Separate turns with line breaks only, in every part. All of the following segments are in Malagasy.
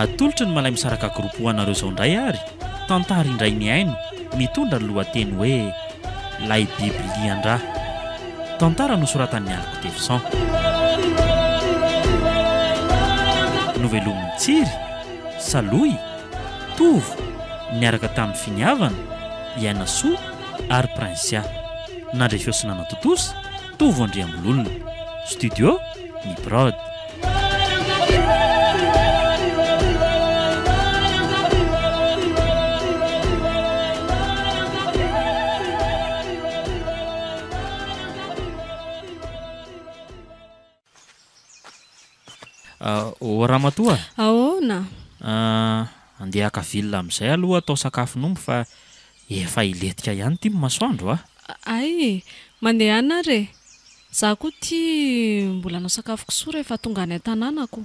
Atolotry ny malay misaraka groupe hoanareo izao indray ary tantara indray miaino mitondra ny lohateny hoe lay bibliandra. Tantara nosoratan'ny Alko Devisan. Novelomin'ny Tsiry, Saloy, Tovo, niaraka tamin'ny finiavana, Iana Soa ary Prinsia. Nandray feosina Totosa, Tovo Andriambololona. Studio Miprod. Ramatoa.
Ahoana?
Andeha akavilla amin'izay aloha atao sakafo nombo fa efa iletika ihany ity masoandro
Ay, mandeha ana re. Za koa ty mbola anao sakafo kisoa rehefa tonga any an-tanànako.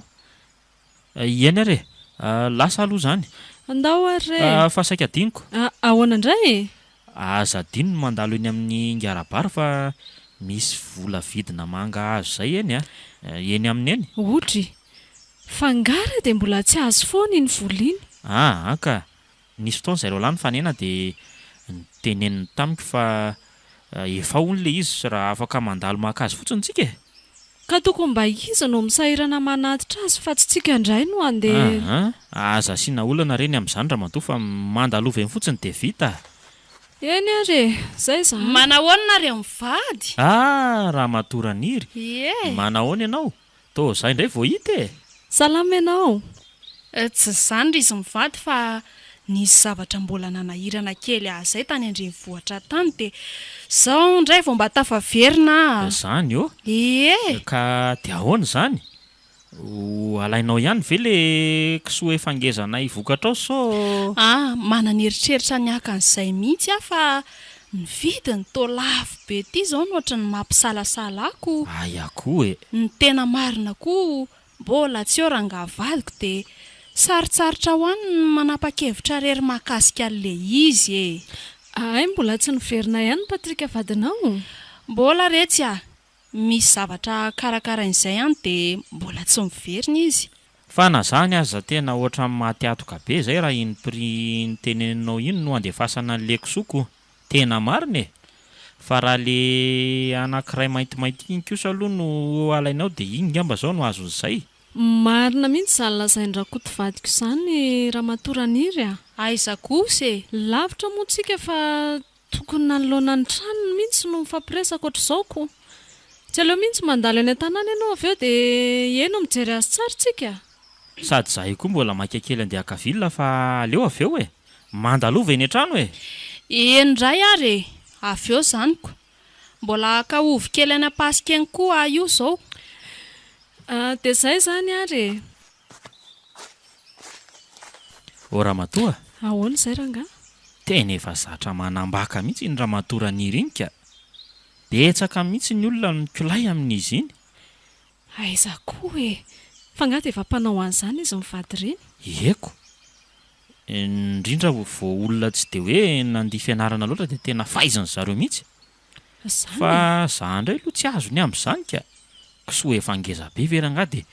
Iany re, lasa aloha zany.
Andao are.
Fa saika adiniko.
Ahoana indray?
Aza adino no mandalo eny amin'ny ngarabara fa misy vola vidina manga azo zay eny eny amin'ny eny.
Otry. Fangara dia mbola tsy azo foana iny vola iny.
Ka nisy fotoana zareo lahy nifanena dia niteneniny tamiko fa efa hono le izy raha afaka mandalo maka azy fotsiny tsika.
Ka tokony mba iza no misahirana manatitra azy fa tsy tsika indray no andeha.
Aza asiana olana reny amin'izany ramatoa fa mandalo veny fotsiny dia vita.
Eny are, zay za.
Manahoana re mivady?
Ramatoa Raniry. Manahoana ianao? Tô zay indray vao hita
Salama ianao.
Tsy zany izy mivady fa nisy zavatra mbola nanahirana kely zay tany andrenivohitra tany dia zao indray vao mba tafaverina.
Zany ka dia ahoana zany? Alainao ihany ve le kisoa efa ngezanay vokatra ao so?
Manana eritreritra ny hakan'izay mihitsy fa ny vidiny tô lafo be ity zao no ohatran'ny mampisalasala ako.
Koa
ny tena marina koa mbola tsy eo rangavadiko dia sarotsarotra ho any manapa-kevitra rery mahakasika an'le izy
Ay, mbola tsy niverina ihany Patrika vadinao.
Mbola retsy misy zavatra karakarain'izay ihany dia mbola tsy miverina izy.
Fa na zany aza tena ohatra mahatiatoka be zay raha iny prix niteneninao iny no andefasana an'le kisoko. Tena marina fa raha le anankiray maintimainty iny kosa aloha no alainao dia iny ngamba zao no azon'izay.
Marina mihitsy izany lazain-drakoto vadiko izany Ramatoa Raniry
Aiza kosa
lavitra moa tsika fa tokony nanoloana ny tranony mihitsy no mifampiresaka ohatr'izao ko. Tsy aleo mihitsy mandalo eny an-tanàna ianao avy eo dia eno mijery azy tsara tsika.
Sady zahay koa mbola maika kely andeha akavilla fa aleo avy eo mandalova eny an-trano
Endray ary avy eo zaniko. Mbola kaovy kely any Pasika eny koa io zao.
Dia zay zany ary.
Ramatoa.
Ahoana izay rangahy?
Tena efa zatra manambaka mihitsy ny Ramatoa Raniry iny ka. Betsaka mihitsy ny olona mikolay amin'izy iny.
Aiza koa fa ngaha dia efa mpanao an'izany izy mivady ireny.
Eko. Indrindra vao olona tsy dia hoe nandihy fianarana loatra dia tena fahaizany zareo mihitsy. Fa za indray aloha tsy azo ny amin'izany ka. Kisoa efa ngeza be veranga dia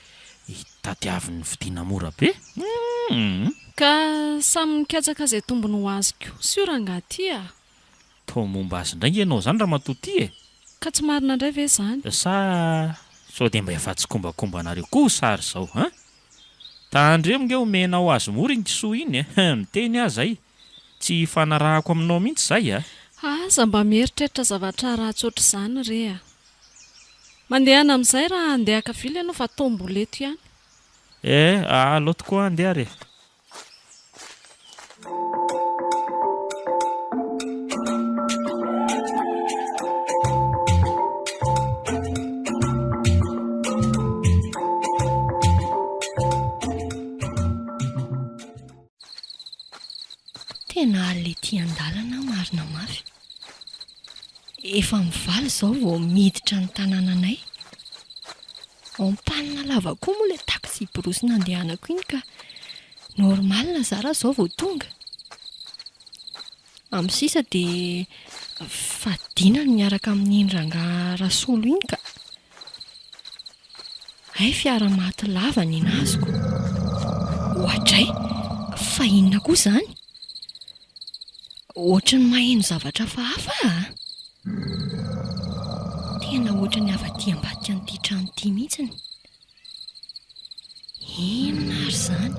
tadiavin'ny vidiana mora be.
Ka samy mikatsaka izay tombony ho azy koa sy io rangahy ty
Tô momba azy indray ianao zany Ramatoa ty
Ka tsy marina indray ve zany?
Sa sao dia mba efa tsy kombakombanareo koa sary zao tandremo nge omenao azy mora iny kisoa iny miteny azy ay tsy fanarahako aminao mihitsy zay
Aza mba mieritreritra zavatra ratsy ohatr'izany re mandeha ana amin'izay raha andeha akavilla ianao fa tombola eto ihany.
Alao tokoa andeha re.
Tena le ty andalana marina mafy. Efa mivaly zao vao miditra ny tanànanay. Ampanina lava koa moa le taxi brosy nandehanako iny ka normal zara zao vao tonga. Amin'ny sisa dia fadina ny miaraka amin'ny ranga rasolo iny ka. Ay fiara maty lava ny nazoko. Ohatray, fa inona koa izany? Ohatry ny maheno zavatra hafahafa Tena ohatry ny afa-ty ambadika an'ity trano ity mihitsiny. Inona ary izany?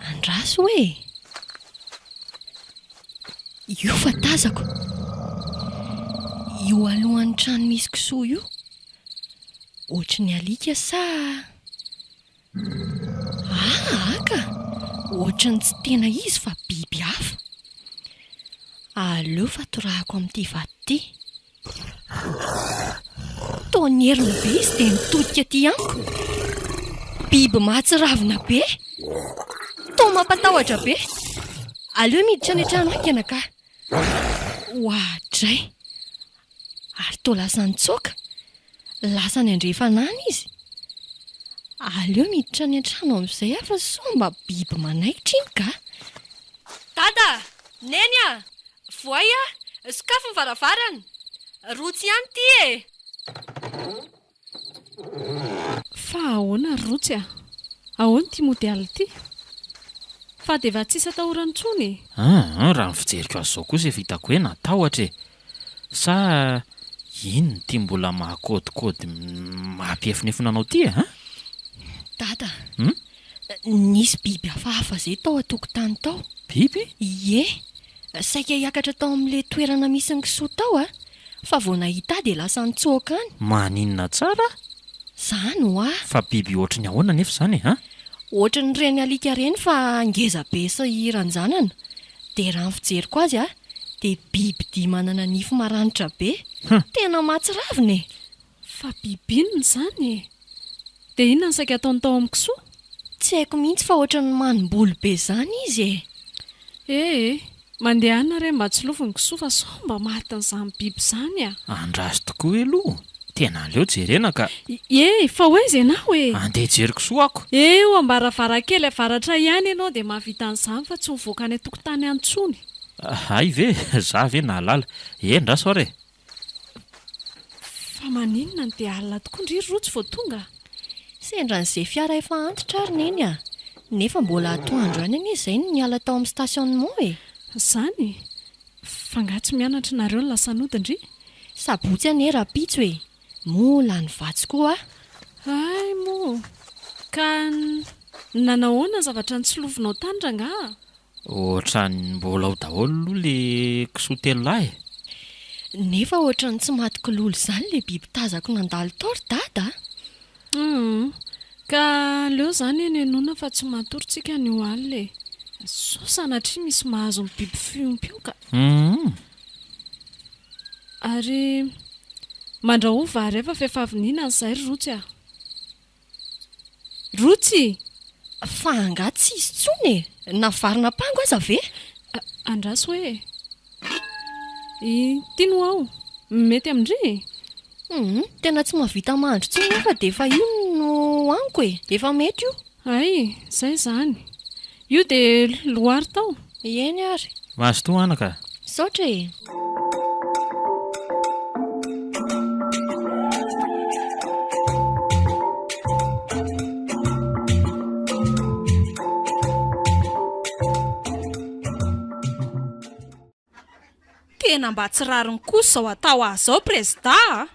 Andraso hoe io fa tazako. Io alohan'ny trano misy kisoa io, ohatry ny alika sa aka, ohatry ny tsy tena izy fa biby hafa. Aleo fatorahako amin'ity vato ity. Taonieriny be izy dia mitodika aty amiko. Biby mahatsiravina be, toa mampatahotra be. Aleo miditra any an-trano ankenaka. Ohatray, ary toa lasa nitsoaka, lasa ny andrefanany izy. Aleo miditra any an-trano amin'izay afa somba biby manaikitra iny ka. Dada, neny voay sokafo ny varavarana. Rotsy ihany ity
Fa ahoana rotsy ahoana ity modely ity? Fa dia efa tsisy atahorany intsony.
Raha ny fijeriko azy izao kosa efa hitako hoe natahotra sa ino ty mbola mahakôdikôdy mampihefinefina anao ity
Dada, nisy biby hafahafa izay tao an-tokotany tao.
Biby?
Ie, saika hiakatra tao amin'ilay toerana misy ny kisoa tao fa vao nahita dia lasa nitsoaka any.
Maninona tsara?
Izany
Fa biby ohatry ny ahoana nefa izany
Ohatry ny reny alika reny fa ngeza be sy ranjanana. Dia raha ny fijeriko azy dia biby dia manana nify maranitra be. Tena mahatsiravina
Fa biby inona izany Dia inona ny saika ataony tao amin'ny kisoa?
Tsy haiko mihitsy fa ohatry ny manim-boly be izany izy
Mandehana re mba tsy loviny kisoa fa somba matin'izany biby izany
Andraso tokoa aloha. Tena aleo jerena ka.
Fa hoe izay na hoe
Andeha jery kisoa ako.
eo ambaravarakely avaratra ihany ianao dia mahavita an'izany fa tsy mivoaka any an-tokotany antsony.
Ay ve, za ve nahalala. Ndraso are.
Fa maninona ny dia alina tokoa ndry rotsy vao tonga?
Sendra n'izay fiara efa antitra ary neny nefa mbola atoandro any anie izay niala tao amin'ny stationnement
Izany fa nga tsy mianatra nareo ny lasan'ody
Sabotsy anie rapitso mola ny vatsy koa
Ay mo ka nanahoana zavatra ny tsy lovinao tany ranga?
Ohatrany mbola ao daholo aloha le kisoa telo lahy.
Nefa ohatrany tsy maty lolo izany le biby tazako nandalo tao ry dada.
Ka leo izany eny enona fa tsy matoritsika ny ho alina so sanatria misy mahazo ny biby fiompioka. Ary mandrahova rehefa fehifaviniana izay rotsy Rotsy!
Fa angaha tsy izy tsony navarina pango aza ve?
Andraso hoe tiano ao mety amindry?
Tena tsy mahavita mandro tsony nefa dia efa io no aniko efa mety io.
Ay, izay izany. Io dia loary tao.
Eny ary.
Mahazo toa anaka.
Saotra
Tena mba tsy rariny kosa izao atao azy izao prezida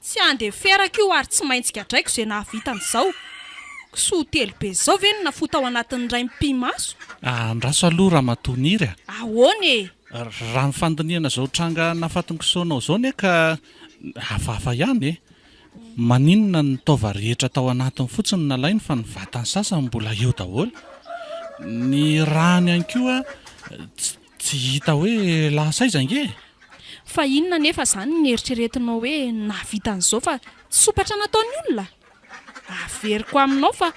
tsy andeha feraka io ary tsy maintsy gadraiko izay nahavitan'izao. Kisoa telo be izao ve no nafuta ao anatin'ny ray mpimaso?
Andraso aloha raha matoniry
Ahoana
raha ny fandiniana izao tranga nafatony kisoanao izao ne ka hafahafa ihany maninona ny taova rehetra tao anatiny fotsiny nalainy fa ny vatany sasany mbola eo daholo. Ny rany ihany koa tsy hita hoe lahasaiza nge.
Fa inona nefa izany ny eritreretinao hoe nahavitan'izao fa tsy sopatra nataony olona? Averiko aminao fa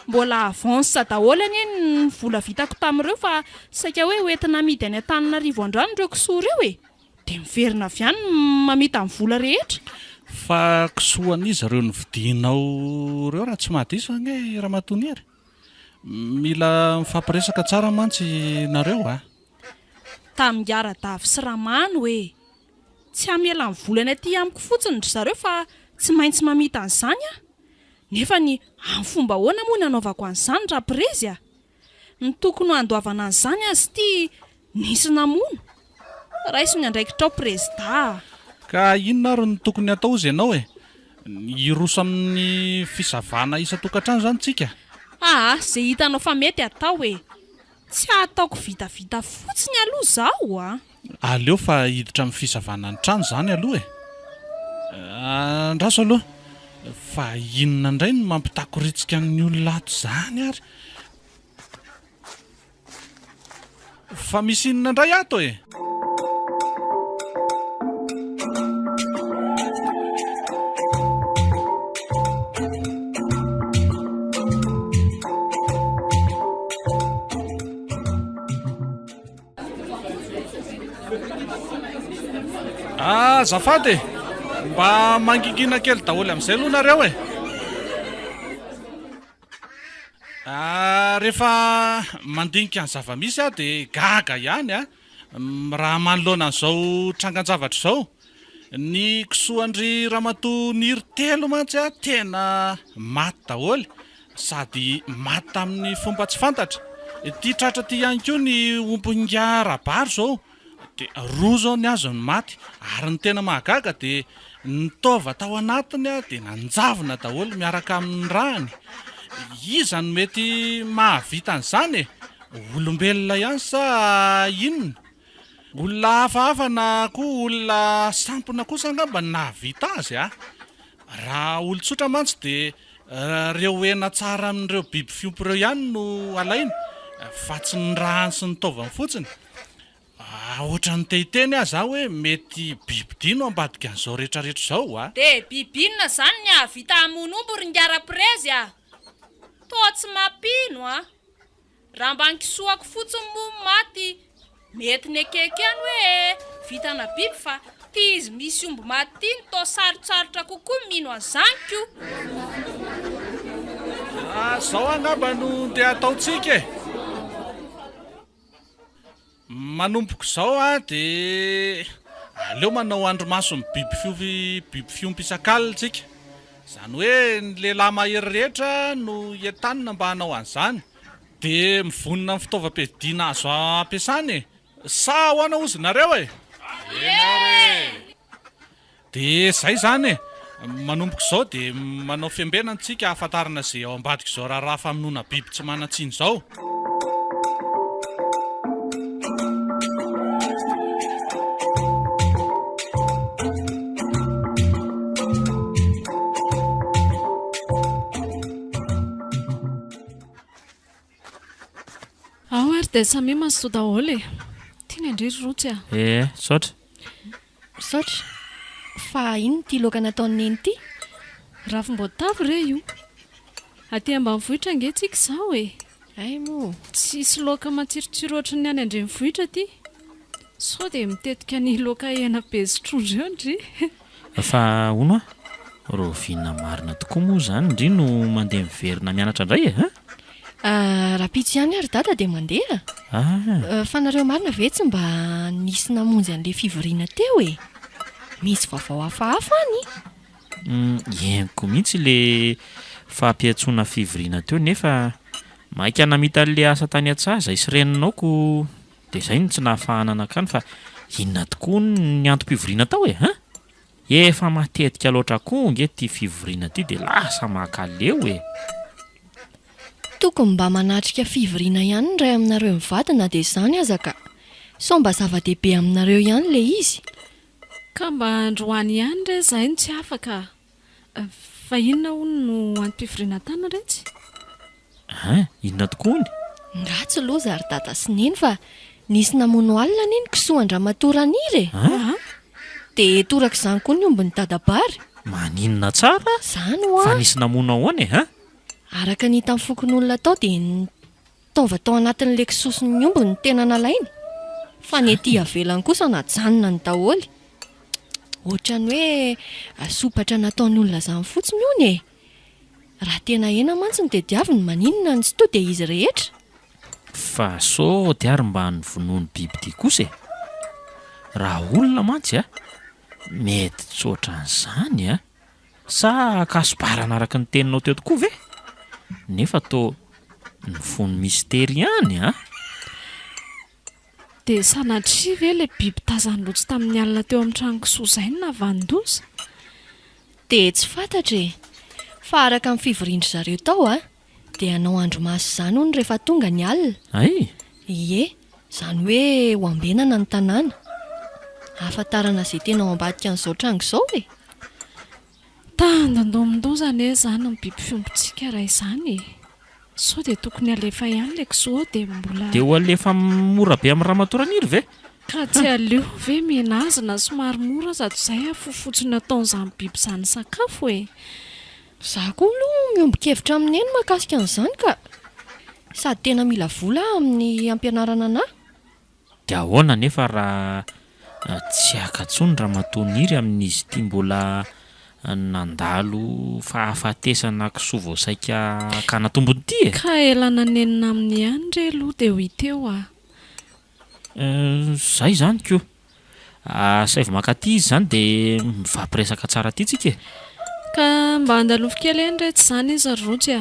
mbola avance daholo anie ny vola vitako tamin'ireo fa saika hoe hoentina amidy any Antananarivo andrano ireo kisoa ireo dia miverina avy ihany mamita amin'ny vola rehetra.
Fa kisoan'izy ireo ny vidinao ireo raha tsy mahadiso ange raha matoniry. Mila mifampiresaka tsara mantsy nareo
Tamin'ny ara-davy sy ramano tsy hamela ny volana aty amiko fotsiny ry zareo fa tsy maintsy mamita an'izany nefa ny amin'ny fomba hoana moa ny anaovako an'izany raha prezy a ny tokony ho andoavana an'izany azy ty nisy namono raisy ny andraikitra ao prezida.
Ka inona ary ny tokony atao izy ianao iroso amin'ny fisavana isa-tokantrano zany tsika?
Zay hitanao fa mety atao tsy ataoko vitavita fotsiny aloha zaho a.
Aleo fa hiditra amin'ny fisavana ny trano zany aloha andraso aloha fa inona indray no mampitakoritsiky ny olona ato zany ary fa misy inona indray ato zafady mba mangingina kely daholo amin'izay aloha nareo rehefa mandinika ny zava-misy dia gaga ihany raha manoloana an'izao trangan-javatra izao. Ny kisoandry ramatoa niry telo mantsy tena maty daholo sady maty tamin'ny fomba tsy fantatra. Ity tratra ty ihany koa ny ombonga rabaro zao dia roa zao ny azo ny maty ary ny tena mahagaga dia ny tova tao anatiny dia nanjavona daholo miaraka amin'ny rany. Iza no mety mahavita an'izany olombelona ihany sa inona? Olona hafahafa na koa olona sampona kosa angamba nahavita azy raha olon-tsotra mantsy dia reo hena tsara amin'ireo biby fiompy ireo ihany no alaina fa tsy ny rahany sy ny tovany fotsiny. Ohatran'ny tehiteny zaho hoe mety bibidino ambadika an'izao rehetrarehetra izao
dia bibinona zany ny ahavita hamonombo ry ngara prezy toa tsy mampino raha mba nkisoako fotsiny mo maty mety ny ekekeny hoe vitana biby fa ty izy misy omby maty ny to sarotsarotra kokoa mino an'izany ko.
Zao angamba no dia ataotsika manompoko izao dia aleo manao andromaso ny biby fiompy isan-kalina tsika. Zany hoe ny lehilahy mahery rehetra no entanina mba hanao an'izany dia mivonona amin'ny fitaovam-piadiana azo ampiasany sa hoana ozy nareo dia zay zany manompoko izao dia manao fiambenana tsika ahafantarana izay ao ambadika izao raha famonoana biby tsy manatsiny izao.
dia samy masoa daholo tiany indriry rotsy
saotra
fa ino ty loka nataony neny ty?
Ravim-boatavo re io aty ambanivohitra angetsika izao
ay mo
tsisy loka matsirotsiro ohatry ny any andrenivohitra ty sao dia mitetika ny loka hena bezitrondro eo ndry
fa ono rovina marina tokoa moa zany ndry no mandeha miverina mianatra indray
raha pitsy ihany ary dada dia mandeha fa nareo marina ve tsy mba nisy namonjy an'ilay fivoriana teo misy vaovao hafahafa any
henoko mihitsy le fampiatsoana fivoriana teo nefa maika namita an'le asa tany antsaza isy reninaoko dia izay no tsy nahafahana anakany fa inona tokoa ny antom-pivoriana tao efa matetika loatra koa nge ty fivoriana ty dia lasa mahakaleo
tokony mba manatrika fivoriana ihany ray aminareo mivadina dia izany aza ka sao mba zava-dehibe aminareo ihany le izy
ka mba androany ihany re zahay no tsy afaka fa inona hono no antom-pivoriana tana retsy
inona tokoa
ratsy loza ary dada sy neny fa nisy namono alina neny kisoandramatoran'iry dia toraka izany koa ny ombony dadabary
maninona tsara
zany
fa nisy namono ahoana
araka ny hita fokon'olona tao dia nitaova tao anatin'le kisosiny ombony ny tena nalainy fa ny ety avelany kosa najanona ny daholy ohatrany hoe asopatra nataony olona zany fotsiny ony raha tena hena mantsy ny tediaviny maninona ny tsy to dia izy rehetra
fa so diary mba nyvonoany biby ty kosa raha olona mantsy mety tsotra n'izany sa akasobarana araka ny teninao teo tokoa ve? Nefa tô ny fony mistery ihany a?
Dia sanatria ve ilay biby tazany loatra tamin'ny alina teo amin'ny trano kisoa izay no navandoza?
Dia tsy fantatra e. Fa araka amin'ny fivorindry zareo tao dia hanao andro maso izany hono rehefa tonga ny alina.
Ay,
Ie, izany hoe ho ambenana ny tanàna. Ahafantarana izay tena ao ambadika an'izao trano izao e.
Tandondomindoza anie izany ny biby fiompitsika raha izany. Sao dia tokony alefa ihany ilay kisoa dia mbola...
dia ho alefa mora be amin'ny Ramatoraniry ve?
Ka tsy aleo ve menazina somary mora zato izay afofotsiny ataon'izany biby izany sakafo e.
Izaho koa aloha miombon-kevitra amin'ny eny mahakasika an'izany ka. Sady tena mila vola amin'ny ampianarana anahy.
Dia ahoana nefa raha tsy akatsony Ramatoniry amin'izy ity mbola nandalo fahafatesana kisoa voasaika kana tombony ity e?
Ka ela nanenina amin'ny ihany re aloha dia ho hiteo
Zay zany koa. Saivo makaty izy zany dia mivampiresaka tsara ity tsika e.
Ka mba andalofo kely eny re tsy izany izy rotsy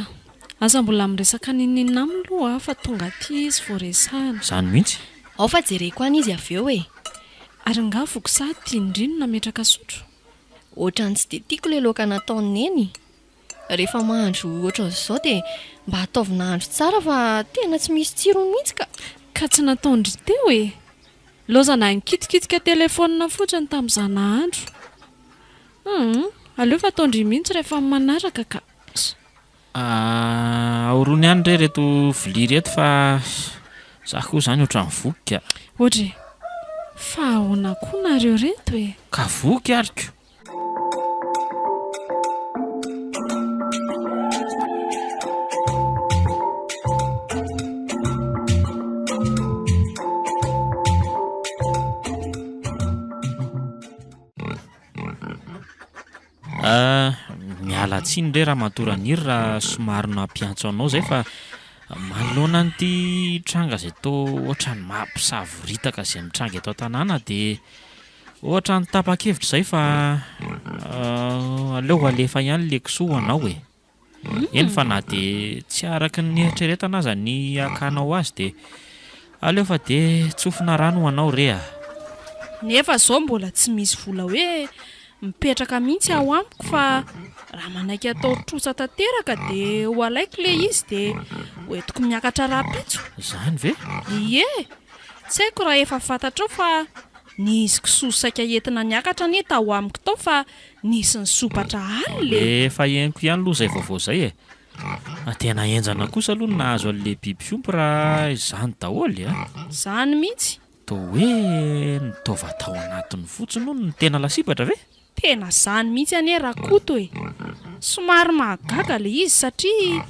aza mbola miresaka ninina aminy aloha fa tonga aty izy vao resahana.
Zany mihitsy.
Ao fa jereko any izy avy eo e.
Ary nga voksa tiandrino nametraka sotro.
Ohatrany tsy dia tiako ilay laoka nataony neny. Rehefa mahandro ohatran'izao dia mba ataovy nahandro tsara fa tena tsy misy tsirony mihitsy ka.
Ka tsy nataondry teo e. Lozana nikitikitika telefônina fotsiny tamin'izany nahandro. Aleo fa ataondry mihitsy rehefa manaraka ka.
Aorony ihany re reto vilia reto fa zaho koa zany ohatran'ny voky ka.
Ohatry, fa ahoana koa nareo reto e.
Ka voky ariko. Miala tsiny re Ramatoraniry raha somary nampiantso anao zay fa manoloana an'ity tranga izay toa ohatrany mampisavoritaka izay mitranga eto an-tanàna dia ohatrany tapa-kevitra izay fa aleo alefa ihany ilay kisoa anao e. Eny fa na dia tsy araky ny eritreretana aza ny akanao azy dia aleo fa dia tsofina rano anao re a.
Nefa izao mbola tsy misy vola hoe mipetraka mihitsy ao amiko fa raha manaiky atao trosa tanteraka dia ho alaiko ilay izy dia hoentiko miakatra raha-pitso.
Zany ve?
Ie, tsy haiko raha efa fantatrao fa nisy kisoa saika entina niakatra anie tao amiko tao fa nisy ny sopatra alina.
Efa henoko ihany aloha zay vaovao zay e. Tena enjana kosa aloha nahazo an'ilay biby fiompy raha izany daholo a.
Izany mihitsy.
Toa hoe nitaova tao anatiny fotsiny hono ny tena lasipatra ve?
Tena izany mihitsy anie rakoto e. Somary mahagaga ilay izy satria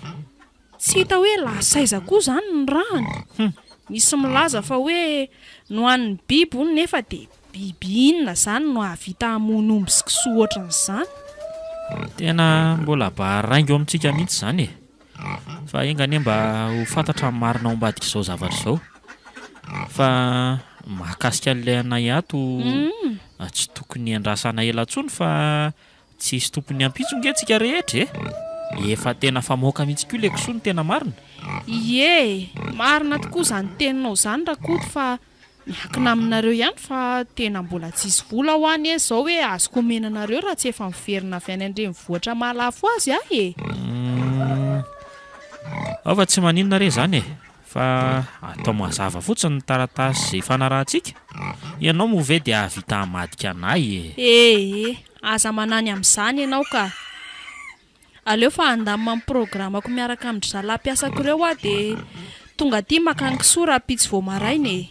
tsy hita hoe lasaiza koa izany ny rano. Misy milaza fa hoe nohan'ny biby hono nefa dia biby inona izany no ahavita hamono omby sy kisoa ohatran'izany.
Tena mbola baraingo amintsika mihitsy izany e. Fa engane mba ho fantatra ny marina ao ambadika izao zavatra izao. Fa mahakasika an'ilay anay ato tsy tokony andrasana ela intsony fa tsisy tompony hampitsonge tsika rehetra e. Efa tena famoaka mihitsy koa ilay kisoa ny tena marina.
Ie, marina tokoa izany teninao izany rakoto fa miankina aminareo ihany fa tena mbola tsisy vola ho any izao hoe azoko omenanareo raha tsy efa miverina avy any andrenivohitra mahalafo azy aho e.
Ao fa tsy maninona re zany e. Fa atao mazava fotsiny ny taratasy izay fanarahantsika. Ianao moa ve dia havita hamadika anay e.
Aza manany amin'izany ianao ka. Aleo fa andamina amin'ny programako miaraka amin'ny zalam-piasako ireo aho dia tonga aty makany kisoa raha-pitsy vao maraina e.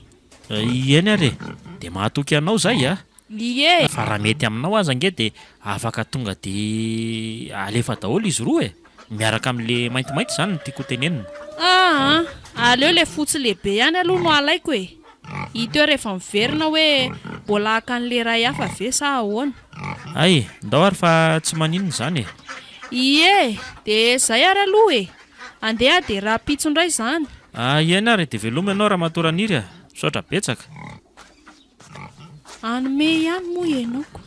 Eny ary dia mahatoky anao zay a.
Ie.
Fa raha mety aminao aza nge dia afaka tonga dia alefa daholo izy roa e. Miaraka amin'ilay maintimainty zany no tiako tenenina.
Aleo ilay fotsy lehibe ihany aloha no alaiko e. Hita eo rehefa miverina hoe mbola haka an'ilay iray hafa ve sa ahoana.
Ay, ndao ary fa tsy maninona izany e.
Ie, dia izay ary aloha e. Andeha dia raha-pitso indray izany.
Eny ary dia veloma ianao Ramatoraniry a. Misaotra betsaka.
Anome ihany moa ianao ko.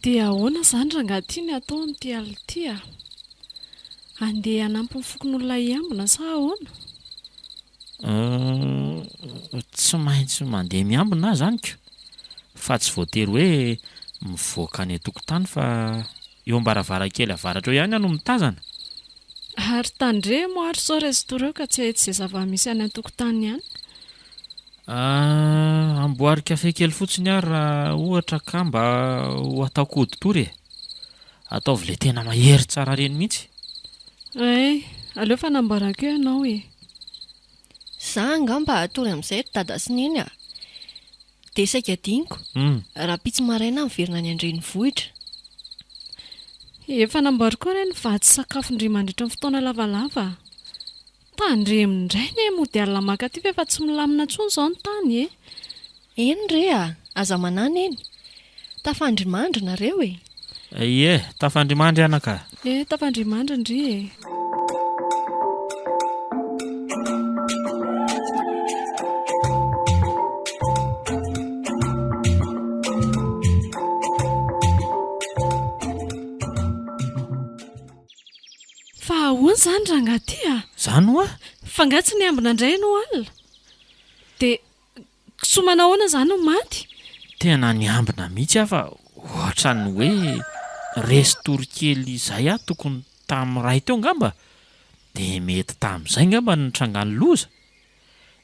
dia ahoana izany raha angaty ny atao amin'ity ality a? Andeha hanampy ny fokon'olona iambina sa ahoana?
Tsy maintsy mandeha miambina zany ko, fa tsy voatery hoe mivoaka any an-tokotany fa eo am-baravarankely avaratra eo ihany no mitazana.
Ary tandre moatro sao restoreo ka tsy ahitsy izay zava-misy any an-tokotany ihany.
Amboary kafe kely fotsiny ary raha ohatra ka mba ho ataoko hodidory ataovy le tena mahery tsara reny mihitsy.
Aleo fanambarako eo ianao e.
Za angamba atory amin'izay dada sy neny a. Dia saika diniko raha pitsy maraina miverina any an-drenivohitra.
Efa nambariko ireny vatsy sakafo-ndry mandritra ny fotoana lavalava. Tandremindray ny modèle makaty fa efa tsy milamina intsony izao ny tany e.
Eny re a, aza manana eny. Tafandrimandry nareo e.
Ie, tafandrimandry anaka.
Tafandrimandry ndry e. Fa ahoana izany raha angaty a?
Zany hoa?
Fangatsy ny ambina indray no alina. Dia kisomana ahoana izany no maty?
Tena niambina mihitsy aho fa ohatrany hoe restory kely izay tokony tamin'ny ray teo ngamba, dia mety tamin'izay ngamba nitrangany loza.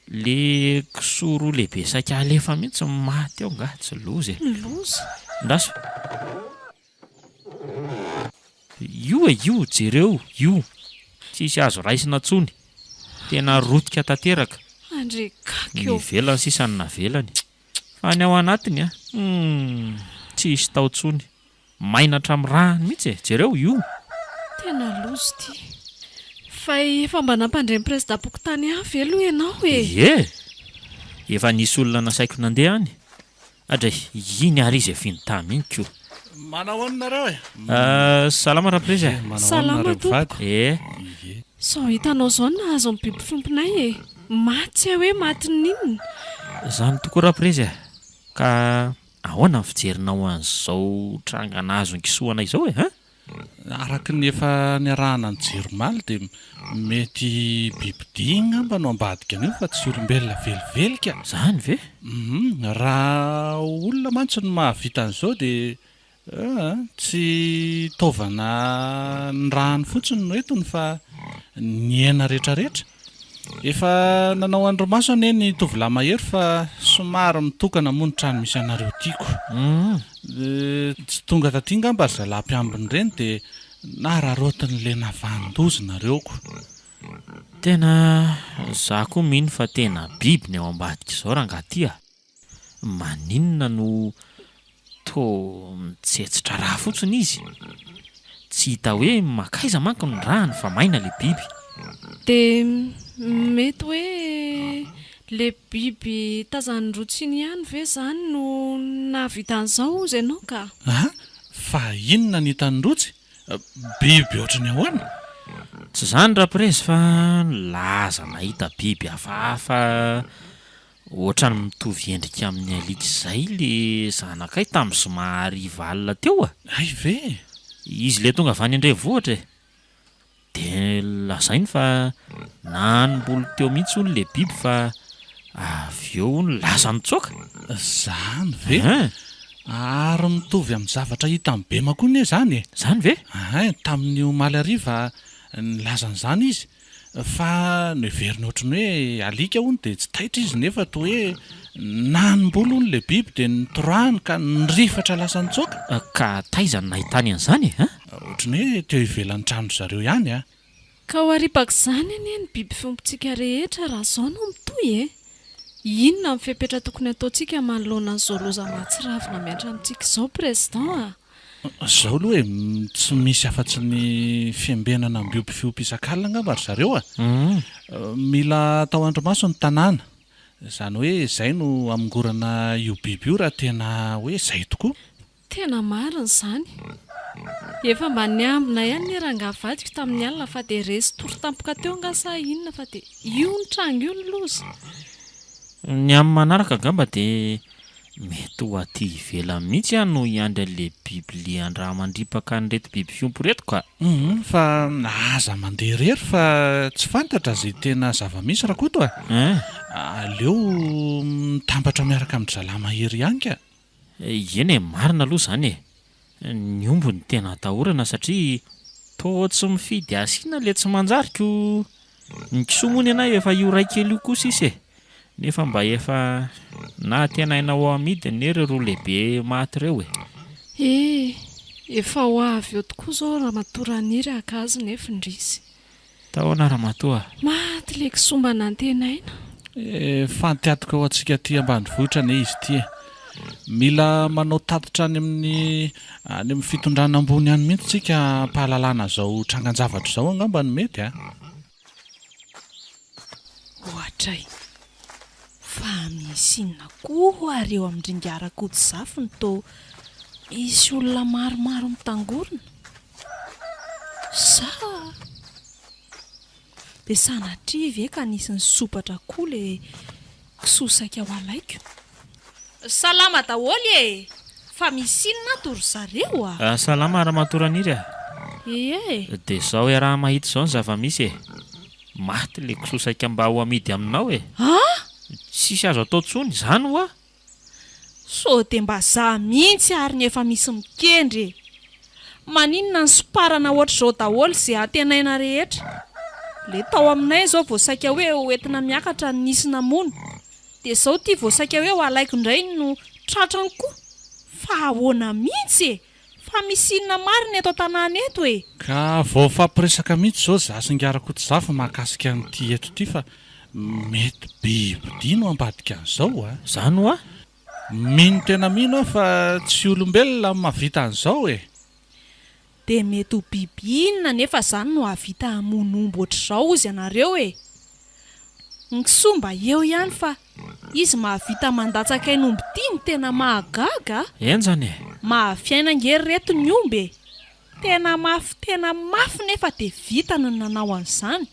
Le kisoro lehibe saika alefa mihitsy maty eo nga, tsy loza e.
Loza?
Ndaso. Io jereo, io. Tsisy azo raisina tsony. Tena rotika tanteraka.
Andre kakio.
Nivelany sisany navelany. Fa ny ao anatiny tsisy tao tsony. Maina hatramin'ny rano mihitsy e. Jereo io.
Tena loza ty. Fa efa mba nampandreny presidam-pokotany hafa aloha ianao e.
Efa nisy olona nasaiko nandeha any. Adray, iny ary izy finitamy iny ko.
Manao anareo e?
Salama rapreza.
Salama tompoko. Sao hitanao izao nahazo amin'ny biby fiompinay e. Maty aho hoe maty ninona.
Zany tokoa rapreza. Ka ahoana ny fijerinao an'izao trangana azo ny kisoana izao e?
Araka ny efa niarahana ny jeromaly dia mety bibidia ngamba no ambadika an'io fa tsy olombelona velivelika.
Zany ve?
Raha olona mantsy no mahavita an'izao dia tsy taovana ny rahany fotsiny no etony fa ny aina rehetrarehetra. Efa nanao andromaso anie ny tovolahy mahery fa somary mitokana moa ny trano misy anareo tiako. Tsy tonga taty ngamba ry zalahy-mpiambiny ireny dia nararotin'le navandozina reoko.
Tena za koa mino fa tena biby ny ao ambadika izao raha angaty a. Maninona no toa mitsetsitra raha fotsiny izy. Tsy hita hoe makaiza manko ny rahany fa maina le biby.
Dia mety hoe le biby tazan'ny rotsiny ihany ve izany no nahavita an'izao ozy ianao ka?
Fa inona ny hitan'ny rotsy? Biby ohatrany ahoana?
Tsy zany rapreza fa laza nahita biby hafahafa ohatrany mitovy endrika amin'ny alika izay le zanakay tamin'ny somary valina teo a.
Ay ve?
Izy le tonga avy any Andrenivohitra e. Dia lazainy fa nanomboly teo mihitsy hono le biby fa avy eo hono lasa nitsoaka.
Zany ve? Ary mitovy amin'ny zavatra hita amin'ny bema koa ne zany e.
Zany ve?
Tamin'ny omaly hariva nilazan'izany izy. Fa noheveriny ohatrany hoe alika hono dia tsy taitra izy nefa toa hoe nanomboly hono le biby dia nitorahany ka nirifatra lasa nitsoaka.
Ka taizany nahitany an'izany e?
Ohatrany hoe teo ivelan'ny trano zareo ihany a.
Ka ho haripaka izany anie ny biby fiompintsika rehetra raha izao no mitoy e. Inona ny fepetra tokony ataontsika manoloana an'izao loza mahatsiravina miantra amintsika izao président a?
Izao aloha hoe tsy misy afa-tsy ny fiambenana ambiompifiompy isan-kalina ngamba ry zareo a. Mila atao andromaso ny tanàna. Izany hoe izay no amingorana io biby io raha tena hoe izay tokoa.
Tena marina izany. Efa mba niambina ihany ny rangavadiko tamin'ny alina fa dia resy toro tampoka teo nga sa inona fa dia io ny trango io ny loza.
Ny amin'ny manaraka ngamba dia mety ho aty ivela mihitsy a no hiandry an'le biby andraha mandripaka an'ireto biby fiompo reto ka.
Fa aza mandeha rery fa tsy fantatra zay tena zava-misy raha koto aleo mitambatra miaraka amin'ny zalamahery ihany ka.
Eny marina aloha zany ny omby ny tena atahorana satria toa tsy mifidy asiana le tsy manjariko. Ny kisoa moa ny anay efa io ray kely io kosa isy nefa mba efa na tena hainao amidy nery roa lehibe maty ireo
efa ho avy eo tokoa zao Ramatoaniry akazy nefa indrisy.
Tahoana Ramatoa?
Maty le kisoa mba nantenaina.
Fantiatiko ao antsika aty ambanivohitra ne izy ty. Mila manao tatitra any amin'ny fitondrana ambony any mihitsy tsika pahalalana zao trangan-javatra zao angamba ny mety
Ohatra fa misy inona koa ary eo amin'ny ringarak'Odzafy to misy olona maromaro mitangorona. Sa dia sanatria ve ka nisy ny sopatra koa le kisosaika ao alaiko. Salama daholy fa misy inona tory zareo
Salama Ramatoaniry dia zao raha mahita zao ny zava-misy maty le kisosaika mba ho amidy aminao tsisy azo atao tsony izany hoa.
So dia mba za mihitsy ary nefa misy mikendre. Maninona ny soparana ohatr'izao daholo izay antenaina rehetra. Le tao aminay zao voasaika hoe hoentina miakatra ny nisy namono. Dia zao ty voasaika hoe ho alaiko indray no tratrany koa. Fa ahoana mihitsy fa misy inona marina eto an-tanàna eto
Ka vao fampiresaka mihitsy zao za Zingarak'Odzafy mahakasika an'ity eto ty fa mety biby no ambadika an'izao
Zany hoa?
Mino tena mino fa tsy olombelona mahavita an'izao
Dia mety ho biby inona nefa zany no havita hamonombo ohatr'izao izy ianareo Ny kisoa mba eo ihany fa izy mahavita mandatsaka ainy omby ity ny tena mahagaga.
Eny zany
Mahafiaina ngery reto ny omby tena mafy nefa dia vita ny nanao an'izany.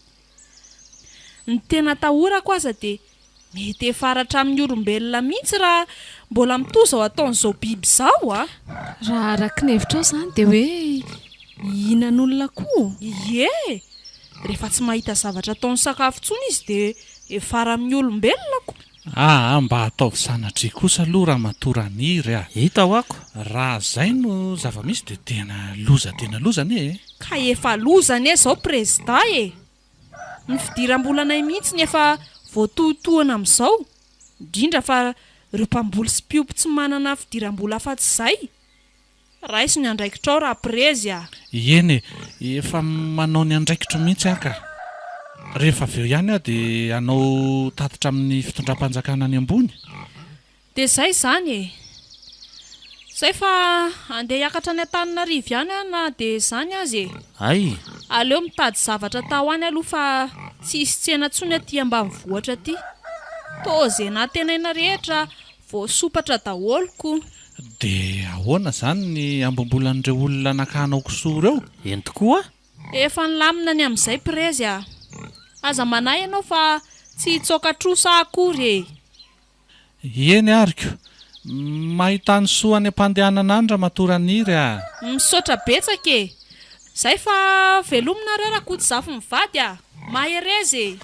Ny tena tahorako aza dia mety efaratra amin'ny olombelona mihitsy raha mbola mitoza ao ataon'izao biby izao
Raha araka ny hevitra ao zany dia hoe ihinan'olona koa.
Rehefa tsy mahita zavatra ataon'ny sakafo tsony izy dia efara amin'ny olombelona koa.
Mba ataovy sanatria kosa aloha Ramatoaniry
hita ho ako.
Raha zay no zava-misy dia tena loza anie
Ka efa lozany zao prezida Ny fidiram-bolanay mihitsy nefa voatohitohana amin'izao. Indrindra fa ireo mpamboly sy mpiompy tsy manana fidiram-bola afa-tsy izay. Raisy ny andraikitra ao raha prezy
Eny efa manao ny andraikitra mihitsy ka. Rehefa avy eo ihany dia anao tatitra amin'ny fitondram-panjakana any ambony.
Dia izay zany Zay fa andeha hiakatra any Antananarivo ihany na dia izany azy aleo mitady zavatra tao any aloha fa tsy hisy tsena tsony aty ambanivohitra aty. Toa izay natenaina rehetra voasopatra daholo.
Dia ahoana zany ny ambombolan'ireo olona nakanao kisoa ireo?
Eny tokoa
Efa nilamina ny amin'izay prezy Aza manahy ianao fa tsy hitsoaka trosa akory
Eny ariko mahita ny soa any am-pandehanana any Ramatoaniry
Misaotra betsaka Zay fa velomina Rak'Odzafy mivady maherezy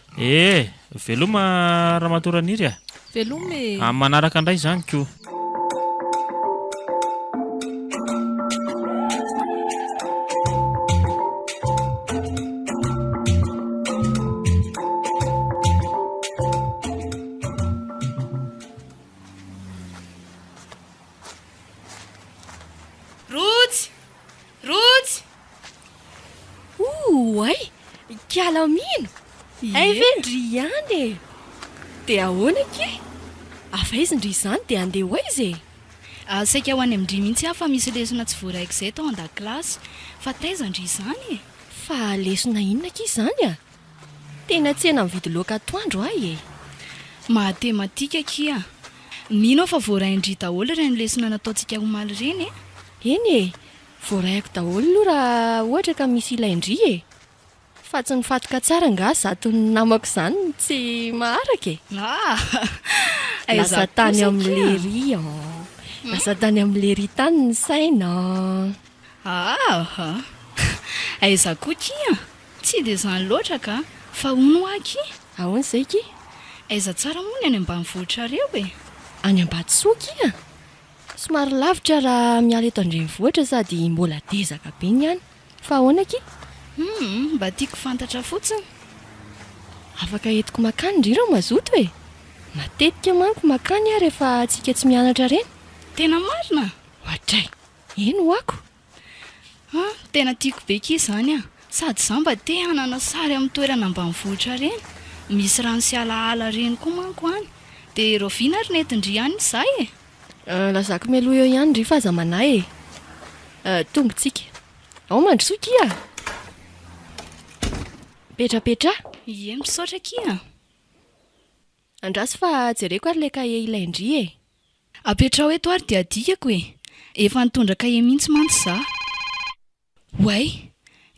veloma Ramatoaniry
Velomy
manaraka indray zany koa.
Kialamino vendry ihany dia ahoana ke? Afa izy ndry izany dia andeha ho aizy
saika ho any amindry mihitsy fa misy lesona tsy voaraiko izay tao an-dakilasy fa taiza ndry izany
Fa lesona inona ke izany Tena tsena mividy laoka atoandro
matematika kia. Mino aho fa voaraindry daholo ireny lesona nataontsika omaly ireny
Eny voaraiko daholo aloha raha ohatra ka misy ilaindry fa tsy nifatika tsara nga zato ny namako izany tsy maharaka lasa tany amin'le ry lasa tany amin'le ry tany ny saina.
aha aiza koa kia tsy dia izany loatra ka fa hono aky
ahoana izay ki
aiza tsara moa ny any ambanivohitra reo e
any Ambatsoa kia somary lavitra raha miala eto andrenivohitra sady mbola dezaka be ny any fa ahoana ki
mba tiako fantatra fotsiny
afaka entiko makany ndrira mazoto e matetika manko makany a rehefa atsika tsy mianatra reny.
tena marina
ohatray eno ako
tena tiako be ki izany a sady za mba te hanana sary amin'ny toerana ambanivohitra reny misy rano sy alaala reny koa manko any dia rovina ry netindry any izay e
lazako mialoha eo ihany ry fa aza manahy e tombontsika ao mandrosoa kia petrapetra
ie misaotra kia
andrasy fa jereko ary le kahe ilaindry e
apetrao eto ary dia adikako e efa nitondra kahe mihitsy mantsy za way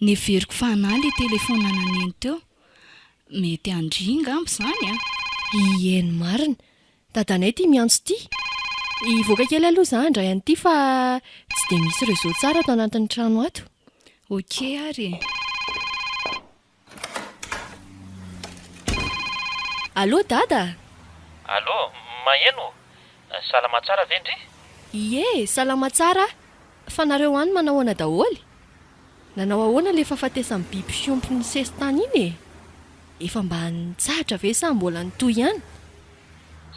neveriko fa anahy le telefona naneny teo mety andringa ampy izany a
ieny marina dadanay ity miantso ity ivoaka kely aloha za andray an'ity fa tsy dia misy réseau tsara ato anatin'ny trano ato.
okey ary
allo dada
allo maheno salama tsara ve ndry
ie salama tsara fa nareo any manao ahoana daholy nanao ahoana le fahafatesan'ny biby fiompony sesitany iny e efa mba nitsahatra ve sa mbola nitoy ihany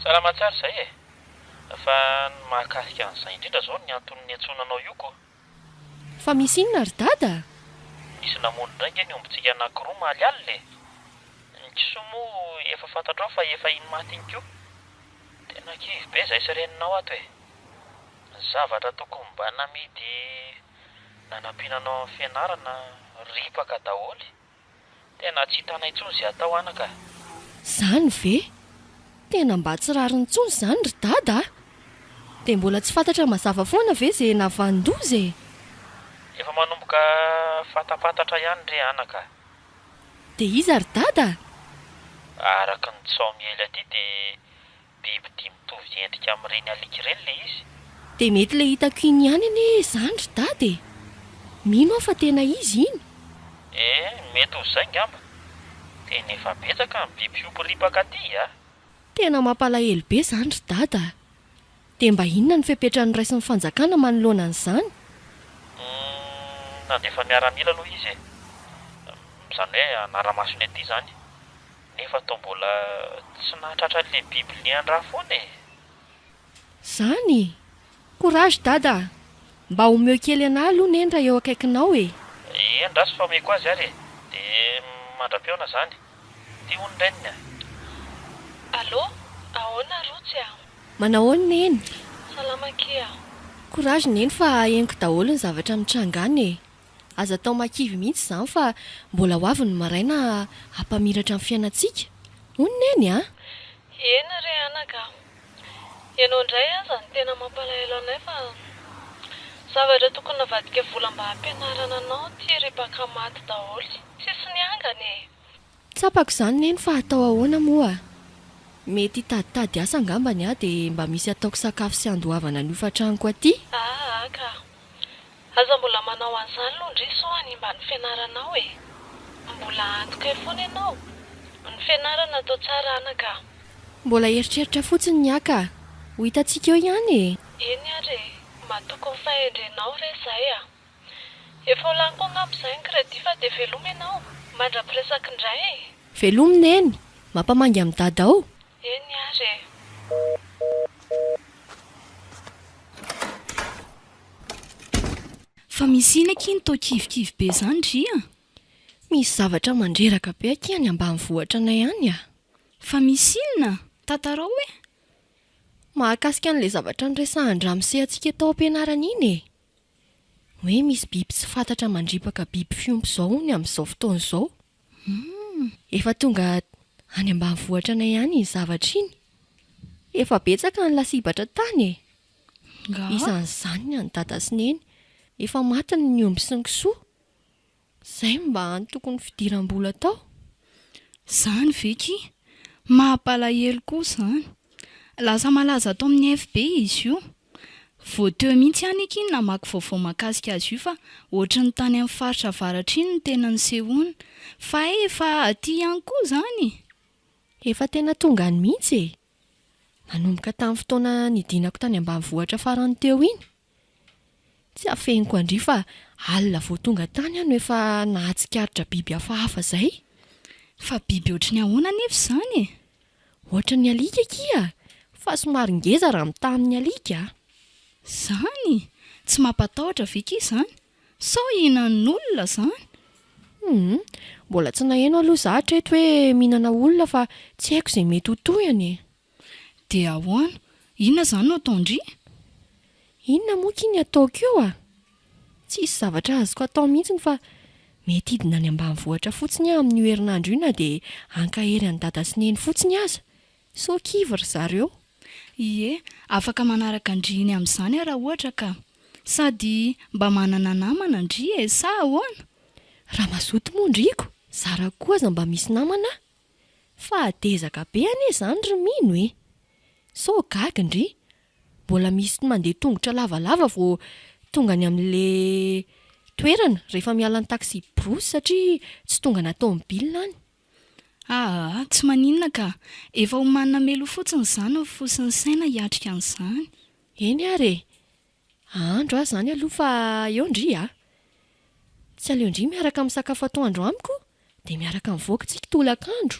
salama tsara izay e fa mahakasika an'izay indrindra zao ny antony antsonanao io ko
fa misy inona ry dada
misy namono ndrainga ny ombontsika anankiroa mahaly le ny kisoa moa efa fantatrao fa efa iny matiny ko tena kivy be izay sireninao ato e zavatra tokony mba namidy nanampiananao amin'ny fianarana ripaka daholy tena tsy hitana intsony izay atao anaka
zany ve tena mba tsy rariny intsony izany ry dada dia mbola tsy fantatra mazava foana ve izay navandoza e
efa manomboka fatapatatra ihany ndre anaka
dia iza ry dada
araka ny tsao miely aty dia biby dimy mitovy endrika amin'ireny alika ireny le izy
dia mety le hitako iny ihany anie izany ry dada e mino aho fa tena izy iny
mety ho izay ngamba tena efa betsaka ny biby fiompiripaka aty a
tena mampalahelo be izany ry dada dia mba inona ny fepetrany raisin'ny fanjakana manoloana an'izany
nandefa miaramila aloha izy izany hoe anara-masony aty izany nefa atao mbola tsy nahatratra le biby lian-draha foana e
zany courage dada mba homeo kely anahy aloha neny raha eo akaikinao e
endrasy fa meko azy ary dia mandram-peona izany ty hony reniny
allo ahoana rotsy a
manahoana neny
salama kia
courage neny fa henoko daholo ny zavatra mitrangana e aza atao makivy mihitsy izany fa mbola ho avy ny maraina hampamiratra amin'ny fiainantsika hono neny a
eny re anaka ianao indray aza ny tena mampalahelo anay fa zavatra tokony navadika vola mba hampianarana anao ty repaka maty daholy tsisy niangana e
tsapako izany neny fa atao ahoana moa mety hitaditady asa angambany a dia mba misy ataoko sakafo sy andohavana ny ofatraniko aty
ka aza mbola manao an'izany loha ndry soany mba ny fianaranao e mbola antoka e foana ianao ny fianarana atao tsara anaka
mbola eritreritra fotsiny ny aka ho hitantsika eo ihany e
eny ary matoko ny fahendrenao re izay a efa ho lany koa angamba izay ny kredi fa dia veloma ianao mandra-piresaka indray e
velomy neny mampamangy amin'ny dada ao
eny ary
fa misy ina aky ny tao kivikivy be izany dry a
misy zavatra mandreraka be aky any ambanivohitra anay ihany a
fa misy inona tantarao hoe
mahakasika an'ilay zavatra nyresahan-dramosehyantsika tao am-pianarana iny e hoe misy biby tsy fantatra mandripaka biby fiompy izao ny amin'izao fotoana izao efa tonga any ambanivohitra anay ihany ny zavatra iny efa betsaka ny lasibatra tany e isan'izany ny any dada sy neny efa matiny ny omby sy ny kisoa izay mba ny tokony fidiram-bola tao
izany veky mampalahelo koa izany lasa malaza atao amin'ny FB izy io. Vao teo mihitsy ihany eky iny namaky vaovao mahakasika azy io fa ohatry ny tany amin'ny faritra avaratra iny no tena nisehoana. Fa efa aty ihany koa zany.
Efa tena tonga any mihitsy e. Nanomboka tamin'ny fotoana nidinako tany ambanivohitra farany teo iny. Tsy afeniko andry fa alina vao tonga tany ano efa nahatsikaritra biby hafahafa zay.
Fa biby ohatry ny ahoana nefa izany e?
Ohatra ny alika kia, fa somary ngeza raha mitaha amin'ny alika.
Zany? Tsy mampatahotra ve ky izany? Sao ihinan'olona izany?
Mbola tsy naheno aloha za hatreto hoe mihinana olona fa tsy haiko izay mety ho toyany e.
Dia ahoana? Inona izany no ataondry?
Inona moa ky ny ataoko eo a? Tsisy zavatra azoko atao mihitsiny fa mety hidina any ambanivohitra fotsiny aho amin'ny herinandro io na dia hankahery any dada sy neny fotsiny aza. So kiva ry zareo.
Ie, afaka manaraka andriany amin'izany raha ohatra ka. Sady mba manana namana andry e, sa ahoana?
Raha mazoto moa ndriko, zara koa aza mba misy namana. Fa adezaka be anie izany ry mino e. So gaga ndry. Mbola misy mandeha tongotra lavalava vao tonga any amin'le toerana rehefa miala ny taxi brosy satria tsy tonga natao mobilina any.
Tsy maninona ka. Efa homanina melo fotsiny izany ny fo sy ny saina hiatrika an'izany.
Eny are. Andro aho izany aloha fa eo ndry a. Tsy aleo ndry miaraka misakafo atoandro amiko dia miaraka mivoaka tsika tolakandro.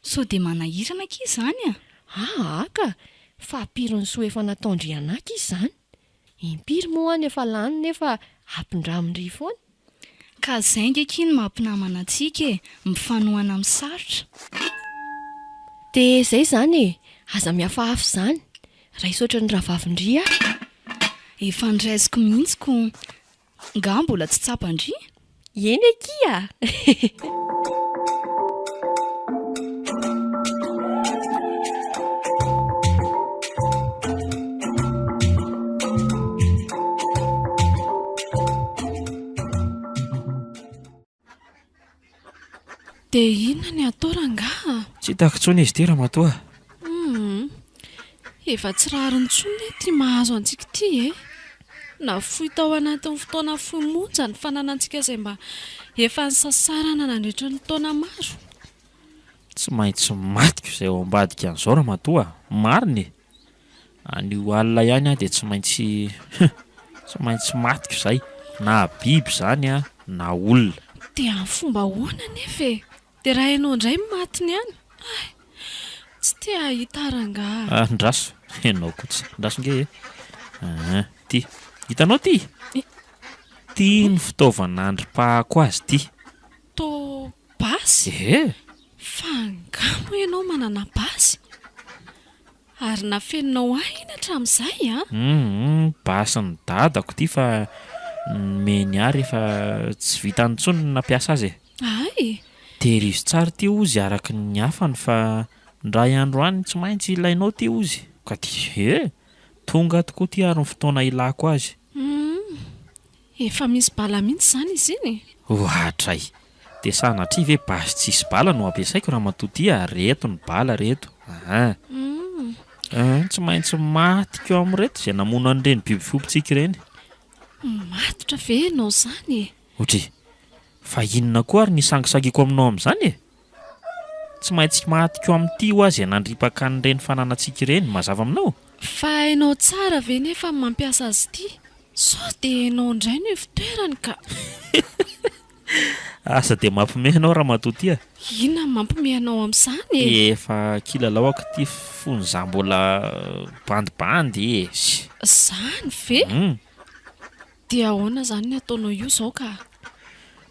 So dia manahirana ky izany a?
Ka. Fa pirony soa efa nataondry anaky izany. Impiry moa any efa lany nefa ampindramindry foana.
Ka izay ngeky ny mampinamana antsika e, mifanohana amin'ny sarotra.
Dia izay izany e, aza mihafahafa izany. Raisotra ny rahavavindry a.
Efa ndraisiko mihitsiko. Nga mbola tsy tsapandry?
Eny ekia.
Dia inona ny atao rangaha?
Tsy hitako intsony izy ity raha matoa.
Efa tsy rariny intsony ty mahazo antsika ity e. Na fohy tao anatin'ny fotoana fohy monja ny fananantsika izay mba efa nisasarana nandritra ny taona maro.
Tsy maintsy matiko izay ao ambadika an'izao raha matoa. Marina e. Anio alina ihany a dia tsy maintsy matiko izay. Na biby izany a, na olona.
Dia amin'ny fomba ahoana nefa e? Dia raha ianao indray matiny ihany. Tsy te hahita rangaha.
Ndraso. Ianao koa ndraso nge e. Ty. Hitanao ty? Ty ny fitaovana andrim-pahako azy ty.
Tô basy? Fa angamo ianao manana basy? Ary nafeninao ahina hatramin'izay a?
Basy ny dadako ty fa meny ary efa tsy vita intsony ny nampiasa azy e.
Ay.
Tehirizy tsara ty ozy araka ny hafany fa ndray andro any tsy maintsy ilainao ty ozy. Ka ty tonga tokoa ty ary ny fotoana ilako azy.
Efa misy bala mihitsy izany izy iny.
Ohatray. Dia sanatria ve basy tsisy bala no ampiasaiko raha matoty reto ny bala reto. Tsy maintsy matika eo amin'reto izay namono an'ireny biby fiompitsika ireny.
Matotra ve ianao izany e?
Otry, fa inona koa ary nisangisangiako aminao amin'izany e? Tsy maintsy matika eo amin'ity ho azy nandripaka an'ireny fananantsika ireny mazava aminao.
Fa hainao tsara ve nefa mampiasa azy ity? Sao dia hainao indray no fitoerany ka.
Asa dia mampimehy anao raha matoty a.
Inona mampimehy anao amin'izany e?
Efa kilalaoko ty fon'izaho mbola bandibandy e.
Izany ve? Dia ahoana izany ny ataonao io izao ka?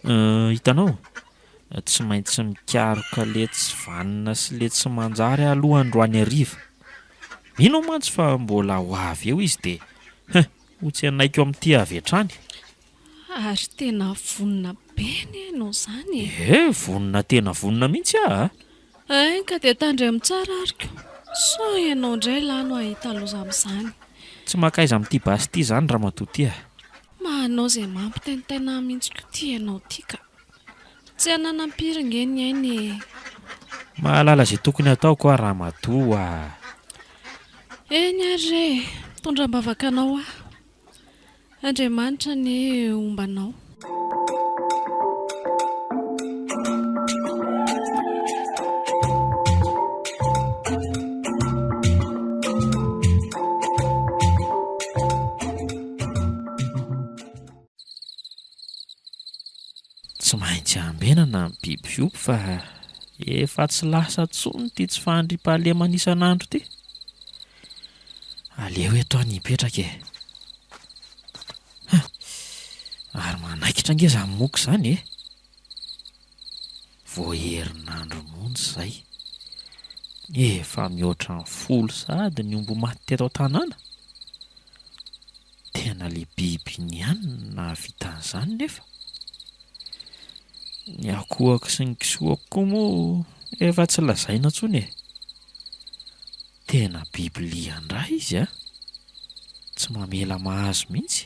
Hitanao, tsy maintsy mikaroka letsy vanina sy letsy manjary aloha androany hariva. Mino mantsy fa mbola ho avy eo izy dia ho tsy hanaiko amin'ity avy hatrany.
Ary tena vonina be ny ianao izany
Vonina tena vonina mihitsy a.
Ka dia tandremo tsara ariko. Sao ianao indray lahy no ahita loza amin'izany.
Tsy makaiza amin'ity basy ity izany raha matoty a.
Mahanao izay mampitaintaina mihitsy ko ty ianao ty ka. Tsy hananampiry nge ny ainy.
Mahalala izay tokony ataoko raha matoa.
Eny ary tondram-bavaka anao a. Andriamanitra ny ombanao.
Tsy maintsy ambenana ny biby fiompy fa efa tsy lasa tsony ty tsy fandriam-pahalemana isan'andro ty. Aleo eto any hipetraka e. Ary manaikitra ngeza ny moko izany e. Vao herinandro montsy izay. Efa mihoatra ny 10 sady ny omby maty teto an-tanàna. Tena le biby ny ihany na vitan'izany nefa. Ny akohako sy ny kisoako koa moa efa tsy lazaina intsony e. Tena biby liandray izy a. Tsy mamela mahazo mihitsy.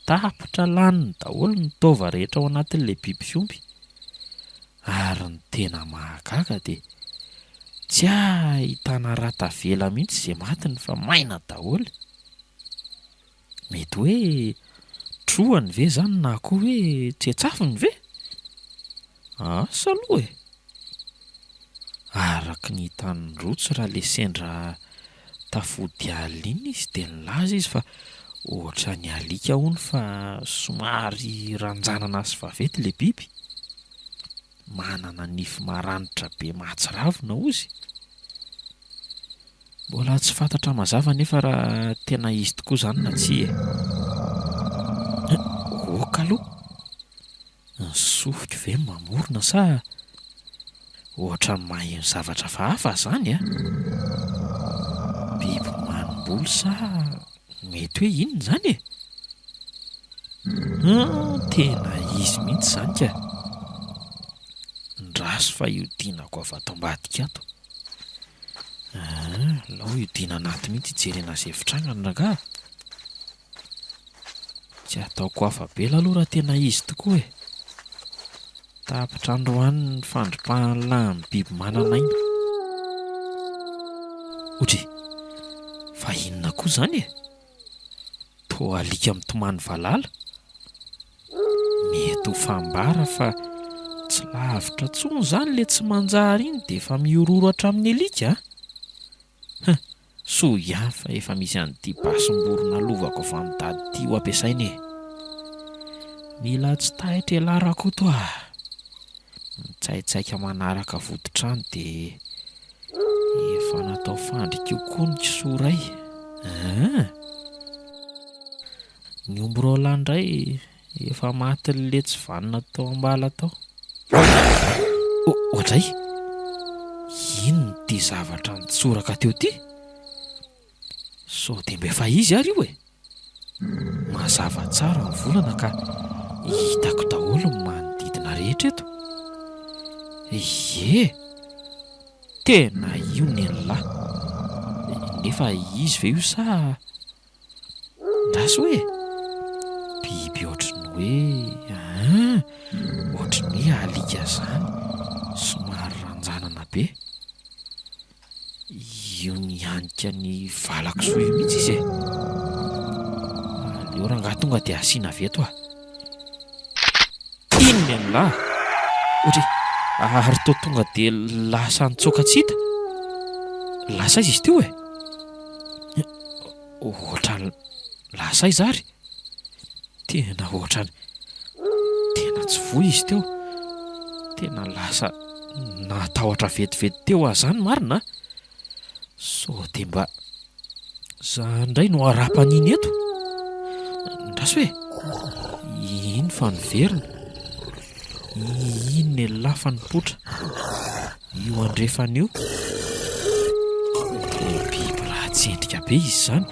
Tapitra laniny daholo ny taova rehetra ao anatin'ilay biby fiompy. Ary ny tena mahagaga dia tsy ahitana ratavela mihitsy izay matiny fa maina daholo. Mety hoe trohany ve izany na koa hoe tsetsafiny ve? Asa aloha e. Araka ny hitan'ny rotsy raha le sendra tafody alina izy dia nilaza izy fa ohatra ny alika hono fa somary ranjanana sy vavety le biby. Manana nify maranitra be mahatsiravina ozy. Mbola tsy fantatra mazava nefa raha tena izy tokoa izany na tsy e. Oka aloha. Ny sofika ve mamorona sa ohatra ny maheno zavatra hafa izany a? Biby manim-boly sa mety hoe inona izany e? Tena izy mihitsy izany ka. Ndraso fa iodianako avy ato ambadika ato. Lao iodiana anaty mihitsy hijerena izay fitrangana rangaha. Tsy ataoko hafa be aloha raha tena izy tokoa e. Tapitra androany ny fandripahan'lahy ny biby manan'aina. Otry, fa inona koa izany e? Toa alika mitomany valala. Mety ho fambara fa tsy lavitra tsony izany le tsy manjary iny dia efa miororo hatramin'ny alika. Soa ihany fa efa misy an'ity basim-borona lovako avy amin'ny dady ity ho ampiasaina e. Mila tsy tahitra ialaharako to a. Mitsaitsaika manaraka voditrano dia efa natao fandrika io koa ny kisoa iray. Ny omby indray efa maty le tsy vanona tao ambala tao. Ohatray, inona ty zavatra nitsoraka teo ty? Sao dia mba efa izy ary io e. Mazava tsara ny volana ka hitako daholo ny manodidina rehetra eto. Ie, tena io nenahy. Nefa izy ve io sa ndraso hoe biby ohatran'ny hoe ohatran'ny hoe alika izany somary ranjanana be. Io ny hanika ny valako soa io mihitsy izy e. Aleo rangaha tonga dia asiana veto a. Inona nenahy? Ohatra ary toa tonga dia lasa nitsoaka tsy hita. Lasa izy teo e. Ohatra lasa izy ary. Tena ohatrany tena tsy voy izy teo. Tena lasa natahotra vetivety teo azany marina. Sao dia mba za indray no ara-paniny eto. Ndraso hoe ino fa niverina. Ino ny lafa nipotra. Io andrefana io. Biby raha tsy endrika be izy izany.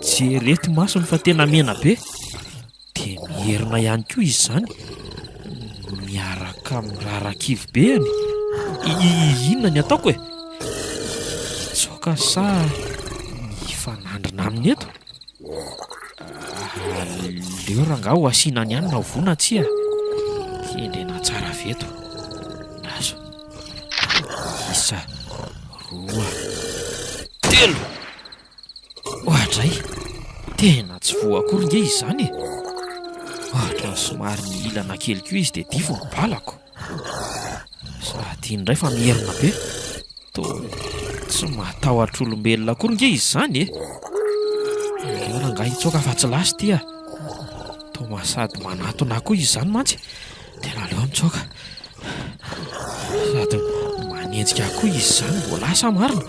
Jerety masony fa tena mena be. Dia mierina ihany koa izy izany. Miaraka amin'ny rarakivy be any. Inona ny ataoko e? Tsoka sa ny fanandrina aminy eto? Aleo rangaha ho asiana ihany na ho vona tsia. Tendrena tsara veto. Naso. Isa, roa, telo. tena tsy voakory nge izy zany e. Ohatra ny somary ny ilana kely koa izy dia difo ny balako. Sady indray fa mierina be. Tsy matahotra olombelona akory nge izy zany e. Ora nga hitsoaka fa tsy lasy tia. Masady manatona koa izy zany mantsy. Tena aleo mitsoaka. Sady manenjika koa izy zany mbola lasa marina.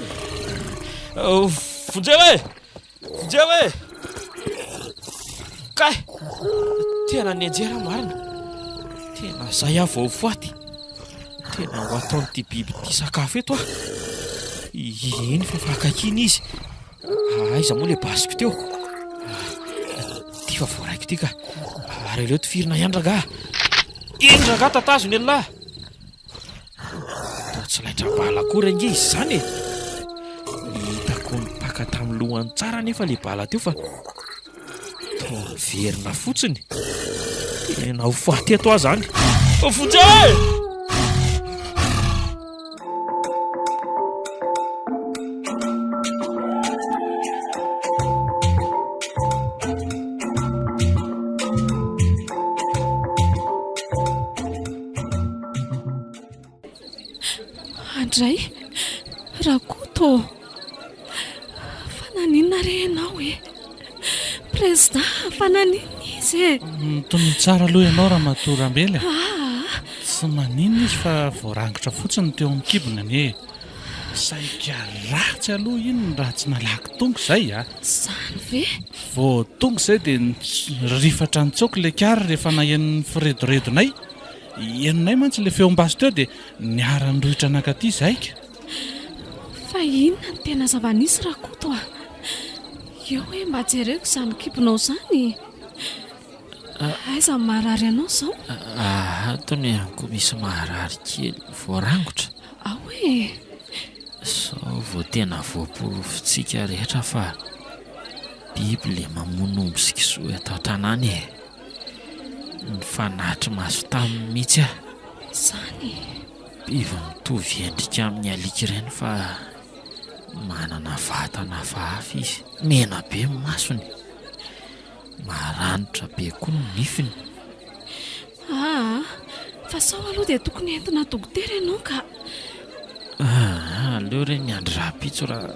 Vonjeo e! Kay! Tena nenjera marina. Tena zay avao foaty. Tena ho ataon'ity biby ty sakafo eto ah. Iny fa fakakiny izy. Aiza moa le basiko teo. Ty fa voaraiko ty ka. Ary ireo ty firina iandraga. Indraga tatazony an'lahy. Tsy laitra bala akory nge izy zany e. Hitako mipaka tamin'ny lohany tsara nefa le bala teo fa verina fotsiny. Tena ho faty eto aho zany. Vonjeo!
Andray, Rakoto, fananinona re ianao e? Président, fananinina izy e?
Tony tsara aloha ianao raha Matorambely. Tsy maninona izy fa voarangitra fotsiny teo amin'ny kibony anie. Saika ratsy aloha iny raha tsy nalaky tonga izay a.
Zany ve?
Vao tonga izay dia rifatra nitsoky le kara rehefa nahen'ny firedoredonay. Henonay mantsy le feom-baso teo dia niara-nrohitra anakaty zaika.
Fa inona ny tena zava-nisy Rakoto a? Eo hoe mba jereko izany kibonao izany. Aiza marary anao izao?
Tony anko misy maharary kely voarangotra.
Hoe?
Sao vao tena voaporofontsika rehetra fa biby le mamono omby sy kisoa eto an-tanàna e. Ny fanatry maso taminy mihitsy ah.
Zany.
Biby mitovy endrika amin'ny alika ireny fa manana vatana hafahafa izy. Mena be ny masony. Maranitra be koa ny nifiny.
Fa sao aloha dia tokony entina dokotera ianao ka.
Aleo re miandry rapitso raha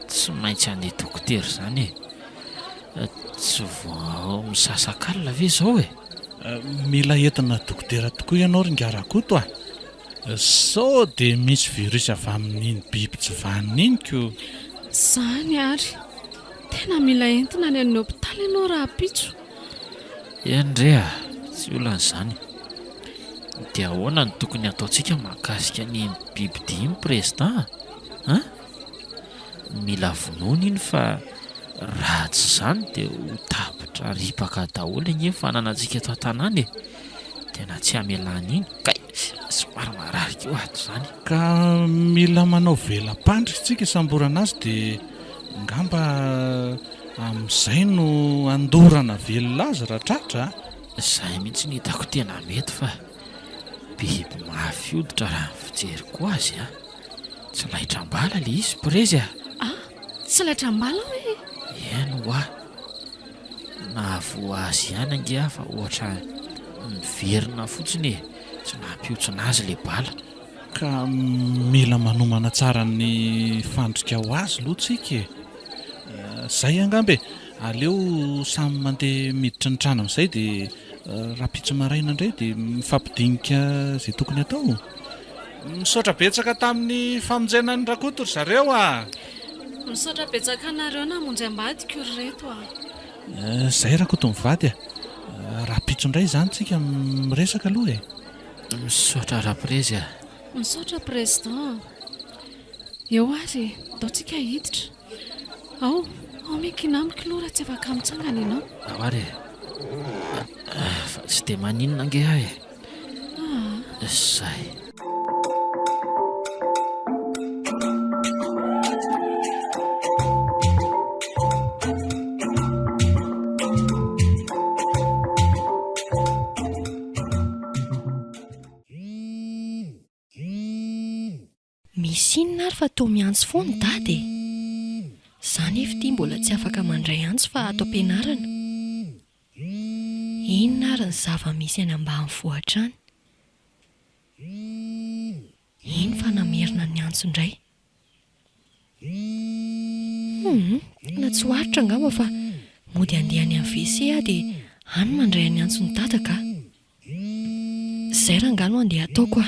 tsy maintsy andeha dokotera zany e. Tsy vao misasakalina ve zao e?
Mila entina dokotera tokoa ianao Rakoto a. Sao dia misy virus avy amin'iny biby tsy vaniny ko.
Zany ary. Tena mila entina any amin'ny hopitaly ianao Rapitso.
Endrea, tsy olan'izany. Dia ahoana ny tokony ataontsika mahakasika ny biby dimy Président? Mila vonoina iny fa raha tsy izany dia ho tapitra ripaka daholo ny fananantsika eto an-tanàna e. Tena tsy hamelana iny. Kay, somary marary keo ato izany.
Ka mila manao velam-pandry tsika samborana azy dia ngamba amin'izay no andorana velona azy raha tratra.
Izay mihitsy ny hitako tena mety fa biby mafioditra raha ny fijeriko azy a. Tsy laitram-bala le izy Prézy a.
Tsy laitram-bala hoe?
Eno hoa. Nahavoa azy ihany ange aho fa ohatra miverina fotsiny e. Tsy nampiotsona azy le bala.
Ka mila manomana tsara ny fandrika ho azy aloha tsika e. Zay angambe, aleo samy mandeha miditra ny trano amin'izay dia rapitso maraina indray dia mifampidinika izay tokony atao. Misaotra betsaka tamin'ny famonjenan'ny Rakoto ry zareo a.
Misaotra betsaka anareo namonjy ambadika ry reto a.
Zay Rakoto mivady a. Rapitso indray izany tsika miresaka aloha e.
Misaotra raha Prézy a.
Misaotra Président. Eo ary, ataontsika hiditra. Ao mekina amiko aloha raha tsy afaka mitsangana ianao.
Ary fa tsy dia maninona ange aho e. Zay.
Misy inona ary fa toa miantso foana dady e? Izany efa ity mbola tsy afaka mandray antso fa ato am-pianarana. Inona ary ny zava-misy any ambanivohitra any? Iny fa namerina ny antso indray. Na tsy hoaritra angamba fa mody andeha any amin'ny WC dia any mandray any antso ny tataka. Izay raha angano andeha ataoko a.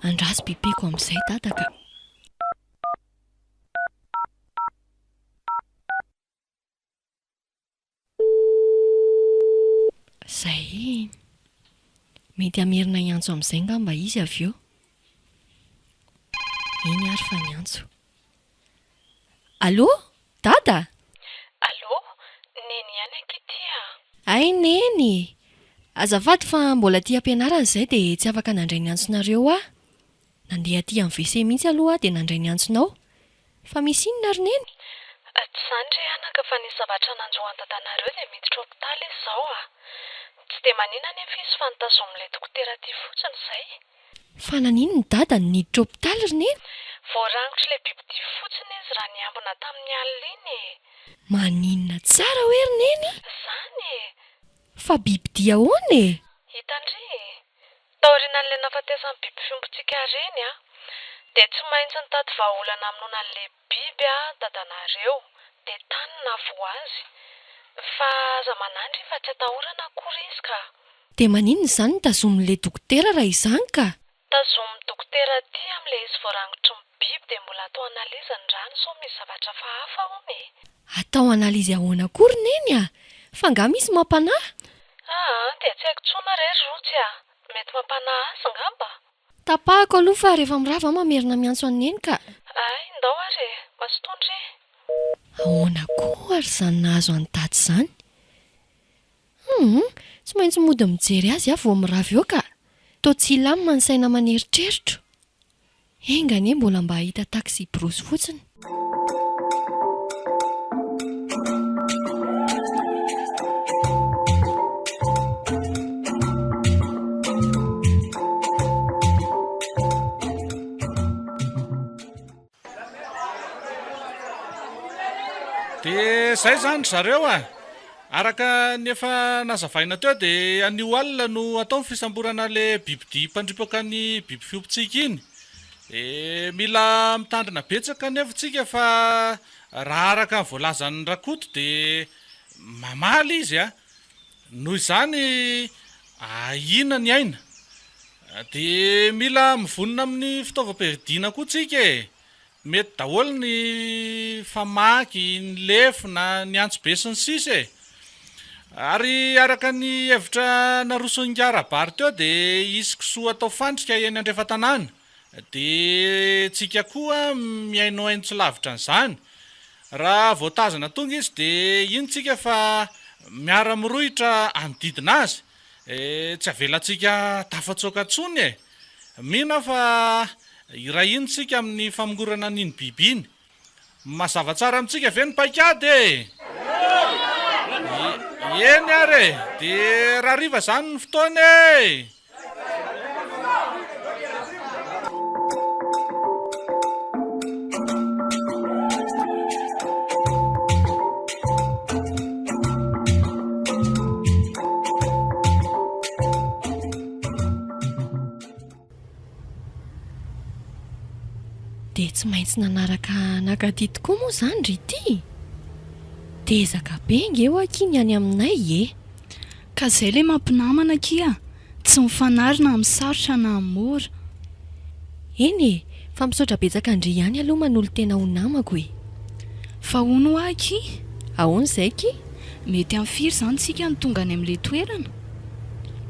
Andraso bibiko amin'izay tataka. Zay mety hamerina iantso amin'izay ngamba izy avy eo. Iny ary fa ny antso. Allo? Dada?
Allo, neny ihany ankity a.
Ay neny. Azafady fa mbola aty am-pianarana izay dia tsy afaka nandray ny antsonareo a. Nandeha aty amin'ny WC mihitsy aloha dia nandray ny antsonao. Fa misy inona ary neny?
Tsy izany re anaka fa nisy zavatra nanjohan-dadanareo dia miditra hopitaly izy izao a. Tsy dia maninona any amin'ny fizy fa nitazomin'ilay dokotera aty fotsiny izay.
Fa nanino ny dada niditra hopitaly ry neny?
Voarangitra ilay bibidia fotsiny izy raha niambina tamin'ny alina iny e.
Maninona tsara hoe ry neny?
Izany e.
Fa bibidia ahoana e?
Hitandry taorian'ilay nahafatesan'ny biby fiompitsika reny a. Dia tsy maintsy nitady vahaolana aminona an'ilay biby a dadanareo. Dia tany nafo azy. Fa aza manandry fa tsy atahorana akory izy ka.
Dia maninona izany nitazomin'ilay dokotera raha izany ka?
Tazomin'ny dokotera aty amin'ilay izy voarangitry ny biby dia mbola atao analizy ny rano so misy zavatra fa hafa hony e.
Atao analizy ahoana akory neny a? Fa nga misy mampanahy?
Dia tsy haiko tsona re rotsy a. Mety mampanahy azy ngamba.
Tapahako aloha fa rehefa mirava mamerina miantso any neny ka.
Ay, ndao ary masotondry.
Ahoana koa ary izany nahazo any taty izany? Tsy maintsy mody mijery azy aho vao mirava eo ka. Toa tsy ilamina ny saina maneritreritra. Engane mbola mba hahita taxi brosy fotsiny.
Dia izay izany zareo a. Araka ny efa nazavaina teo dia anio alina no atao ny fisamborana ilay bibidia mpandripoaka ny biby fiompitsika iny. Mila mitandrina betsaka nefa tsika fa raha araka ny voalazan'ny rakoto dia mamaly izy a. Noho izany ahina ny aina. Dia mila mivonona amin'ny fitaovam-piadiana koa tsika e. Mety daholo ny famaky, ny lefina, ny antsy be sy ny sisa e. Ary araka ny hevitra naroson'ny ngarabary teo dia isy kisoa atao fandrika eny andrefa-tanàna. Dia tsika koa miaino aino tsy lavitra n'izany. Raha voatazana tonga izy dia iny tsika fa miara-mirohitra anodidina azy. Tsy avelantsika tafatsoaka tsony e. Mino fa irainy tsika amin'ny famongorana n'iny biby iny. Mazava tsara amintsika ve ny paikady e? Eny ary e, dia raha riva izany ny fotoana e.
Dia tsy maintsy nanaraka nakaty tokoa moa izany ry ity. Tezaka be nge eo akiny any aminay e.
Ka izay ilay mampinamana kia. Tsy mifanarina amin'ny sarotra na amin'ny mora.
Eny e, fa misaotra betsaka andry ihany aloha manolo tena ho namako e.
Fa hono aky?
Ahoana izay ki?
Mety amin'ny firy izany tsika ny tonga any amin'ilay toerana?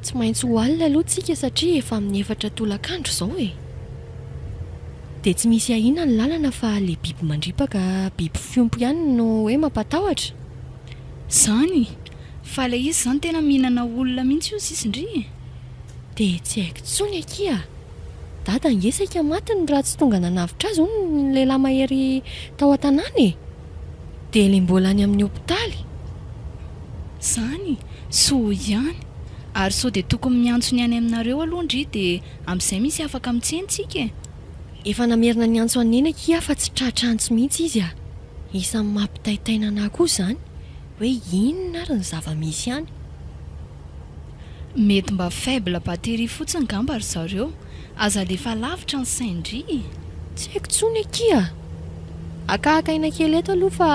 Tsy maintsy ho alina aloha tsika satria efa amin'ny 4 tolakandro izao e. Dia tsy misy ahina ny lalana fa ilay biby mandripaka, biby fiompy ihany no hoe mampatahotra.
Izany? Fa ilay izy izany tena mihinana olona mihitsy io sisindry.
Dia tsy haiko tsony akia. dada ngesaka matiny raha tsy tonga nanavitra azy ny lehilahy mahery tao an-tanàna e. Dia ilay mbola any amin'ny hopitaly.
Zany so ihany ary so dia tokony miantsony any aminareo aloha ndry dia amin'izay misy afaka mitsentsika e.
Efa namerina ny antso anena kia fa tsy tratra antso mihitsy izy a. Isan'ny mampitaitaina anahy koa izany hoe inona ary ny zava-misy any.
Mety mba faible batterie fotsiny gamba ry zareo, aza lefa lavitra ny saindry.
Tsy haiko tsony kia. Akahakaina kely eto aloha fa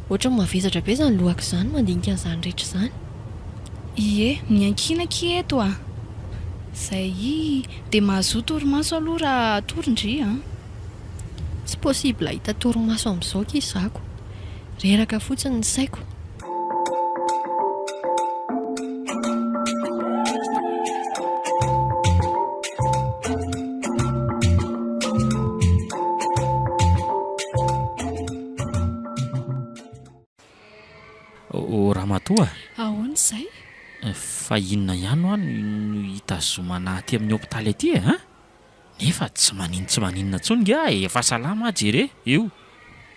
ohatrany mavesatra be izany lohako izany mandinika an'izany rehetra izany.
Ie, miankina kia eto a. Zay dia mahazoto torimaso aloha raha torindry a.
Tsy possible hita torimaso amin'izao kizako. Reraka fotsiny ny saiko.
Ramatoa,
ahoana izay?
fa inona ihany ho no hitazomana aty amin'ny hopitaly aty e? Nefa tsy maninona intsony nga efa salama jere eo.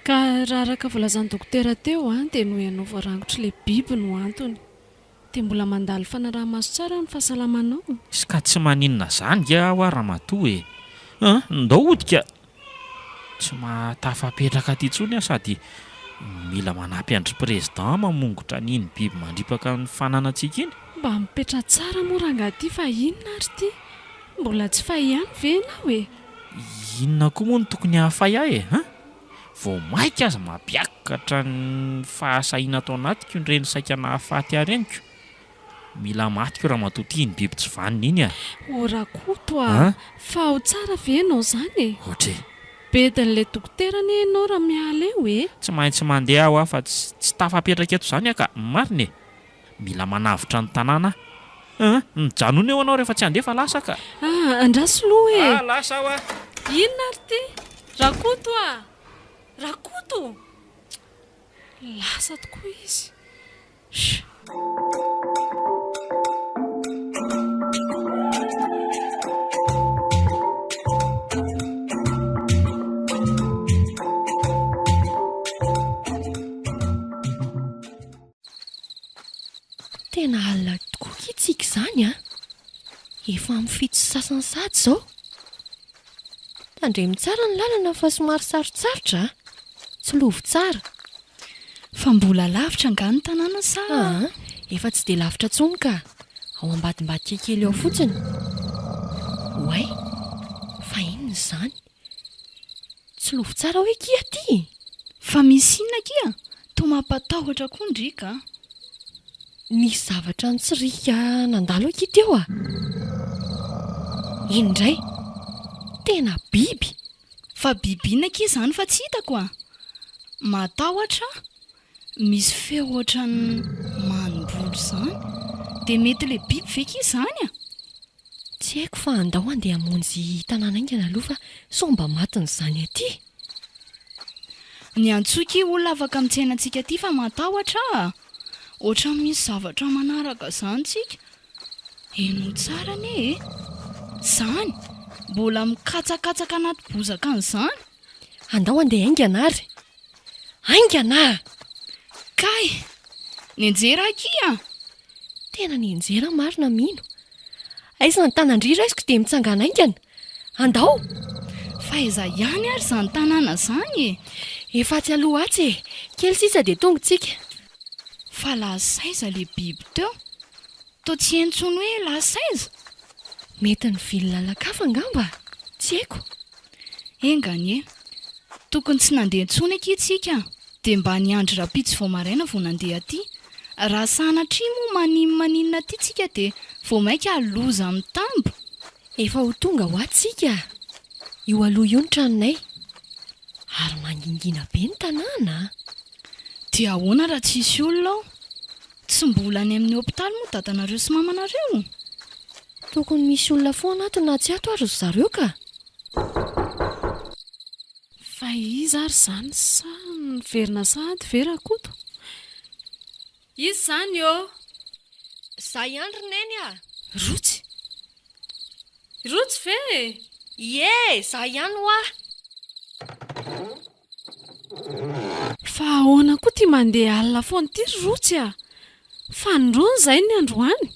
Ka raha araka volazan'ny dokotera teo dia no ianova rangotra ilay biby no antony. Dia mbola mandalo fanaraha-maso tsara ny fahasalamanao.
Izy ka tsy maninona izany nga aho ramatoa e. Ndao hodika. Tsy mahatafapetraka aty intsony aho sady mila manampy andry président mamongotra n'iny biby mandripaka ny fananantsika iny.
Mba mipetra tsara moa rangahy fa inona ary ty? Mbola tsy fay ihany ve ianao e?
Inona koa moa no tokony hahafay ahy e? Vao maika aza mampiakatra ny fahasahiana atao anatiko ireny saika nahafaty areniko. Mila matiko raha matoty iny biby tsy vanina iny a.
Rakoto a, fa ao tsara ve ianao izany e?
Ohatry
Bedin'ilay dokotera ne ianao raha miala eo e?
tsy maintsy mandeha aho fa tsy tafapetraka eto izany ka marina e. Mila manavitra ny tanàna. Mijanona eo anao rehefa tsy handefa lasa ka.
Andraso loha e.
Lasa aho a.
Inona ary ty? Rakoto a! Rakoto! Lasa tokoa izy.
Tena alina tokoa kitsika izany a. Efa amin'ny fito sy sasany sady izao. Tandremy tsara ny lalana fa somary sarotsarotra. Tsy lovy tsara.
Fa mbola lavitra nga ny tanàna sa?
Efa tsy dia lavitra tsony ka. Ao ambadimbadika kely ao fotsiny. Oay, fa inona izany? Tsy lovy tsara hoe kia ty.
Fa misy inona kia? Toa mampatahotra koa ndry ka.
Nisy zavatra nitsirika nandalo aky teo a. Indray, tena biby.
Fa biby inona kia izany fa tsy hitako a. Matahotra, misy feo ohatran'ny manim-bolo izany. Dia mety ilay biby ve kia izany a?
Tsy haiko fa andao andeha hamonjy tanàna aingana aloha fa somba matiny izany aty.
Ny antsoiky olona afaka mitsenantsika aty fa matahotra a. Ohatra misy zavatra manaraka izany tsika. Eno tsara ne e. Izany, mbola mikatsakatsaka anaty bozaka an'izany.
Andao andeha aingana ary. Aingana!
Kay, nianjera kia.
Tena nianjera marina mino. Aiza ny tanandry raisiko dia mitsangana aingana. Andao!
Fa aiza ihany ary izany tanàna izany e.
Efa tsy aloha atsy e. Kely sisa dia tongotsika.
Fa lasaiza ilay biby teo. Toa tsy hentsony hoe lasaiza.
Mety ny vilona lakafa ngamba. Tsy haiko.
Engany e. Tokony tsy nandeha intsony aky tsika. Dia mba niandry rapitsy vao maraina vao nandeha aty. Raha sanatria moa maninona aty tsika dia vao maika loza amin'ny tambo.
Efa ho tonga ho atsika. Io aloha io ny tranonay. Ary mangingina be ny tanàna.
Dia ahoana raha tsisy olona ao? Tsy mbola any amin'ny hopitaly moa dadanareo sy mamanareo.
Tokony misy olona foana ato na tsy ato ary zareo ka.
Fa izy ary izany sa niverina sahady ve Rakoto? Izy izany eo.
Zay ihany roneny a.
Rotsy. rotsy ve
Ie, za ihany ho ah.
fa ahoana koa tia mandeha alina foana ity rotsy a fa ndrony izay ny androany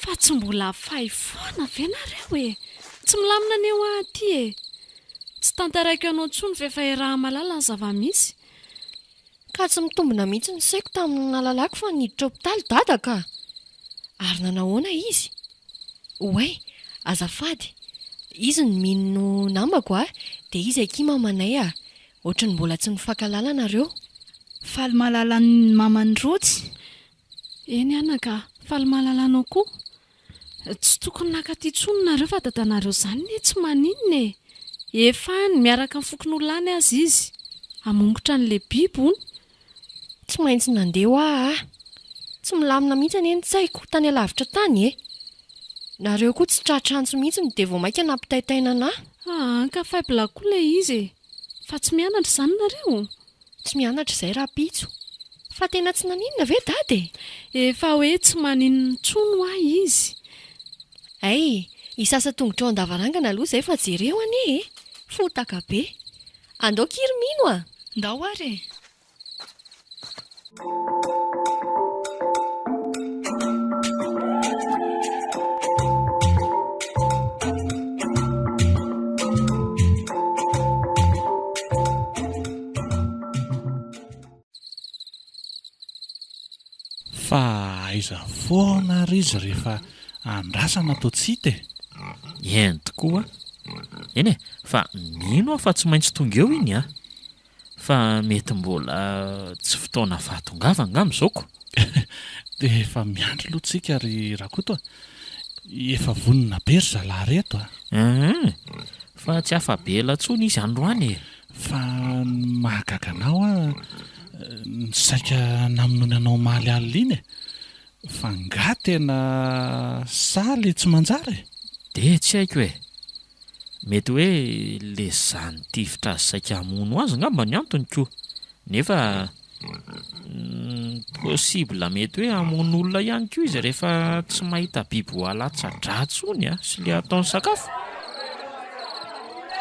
fa tsy mbola fay foana ve nareo e tsy milamina ny eo aty e tsy tantaraiko anao intsony fa efa iraha-malala ny zava-misy
Ka tsy mitombona mihitsy ny saiko tamin'ny nalalako fa niditra hopitaly dada ka. Ary nanahoana izy? Oay, azafady. Izy ny mino namako dia izy aky mamanay ohatrany mbola tsy nifankalala nareo.
Faly malala ny mamany rotsy.
eny anaka faly malalanao koa tsy tokony nakaty intsony nareo fa dadanareo izany ne tsy maninona e efa ny miaraka ny fokon'olany azy izy amongotra n'le biby ony
Tsy maintsy nandeha ho aho tsy milamina mihitsy eny tsaiko tany alavitra tany e. Nareo koa tsy tratrantso mihitsy dia vao maika nampitaitaina anahy.
ka faibla koa le izy fa tsy mianatra izany nareo
Tsy mianatra izay rapitso. Fa tena tsy naninona ve dady?
efa hoe tsy maninona intsony ho ahy izy
Ay, isasa tongotra ao an-davarangana aloha izay fa jereo anie fotaka be. Andao kirimino
Ndao ary e.
Fa aiza foana ry izy rehefa andrasana to tsy hita e.
Eny tokoa eny e fa mino aho fa tsy maintsy tonga eo iny fa mety mbola tsy fotoana fahatongavana angamba zaoko.
Dia efa miandry aloha tsika ry Rakoto efa vonona be ry zalahy reto
fa tsy afa-bela intsony izy androany e.
fa mahagaga anao ny saika naminony anao maly alina iny fa nga tena saly tsy manjary e.
De tsy haiko e mety hoe le zany tifitra azy saika hamono azy ngamba ny antony koa nefa possible mety hoe hamono olona ihany koa izy rehefa tsy mahita biby ho alatsa-dratsony sy le ataony sakafo.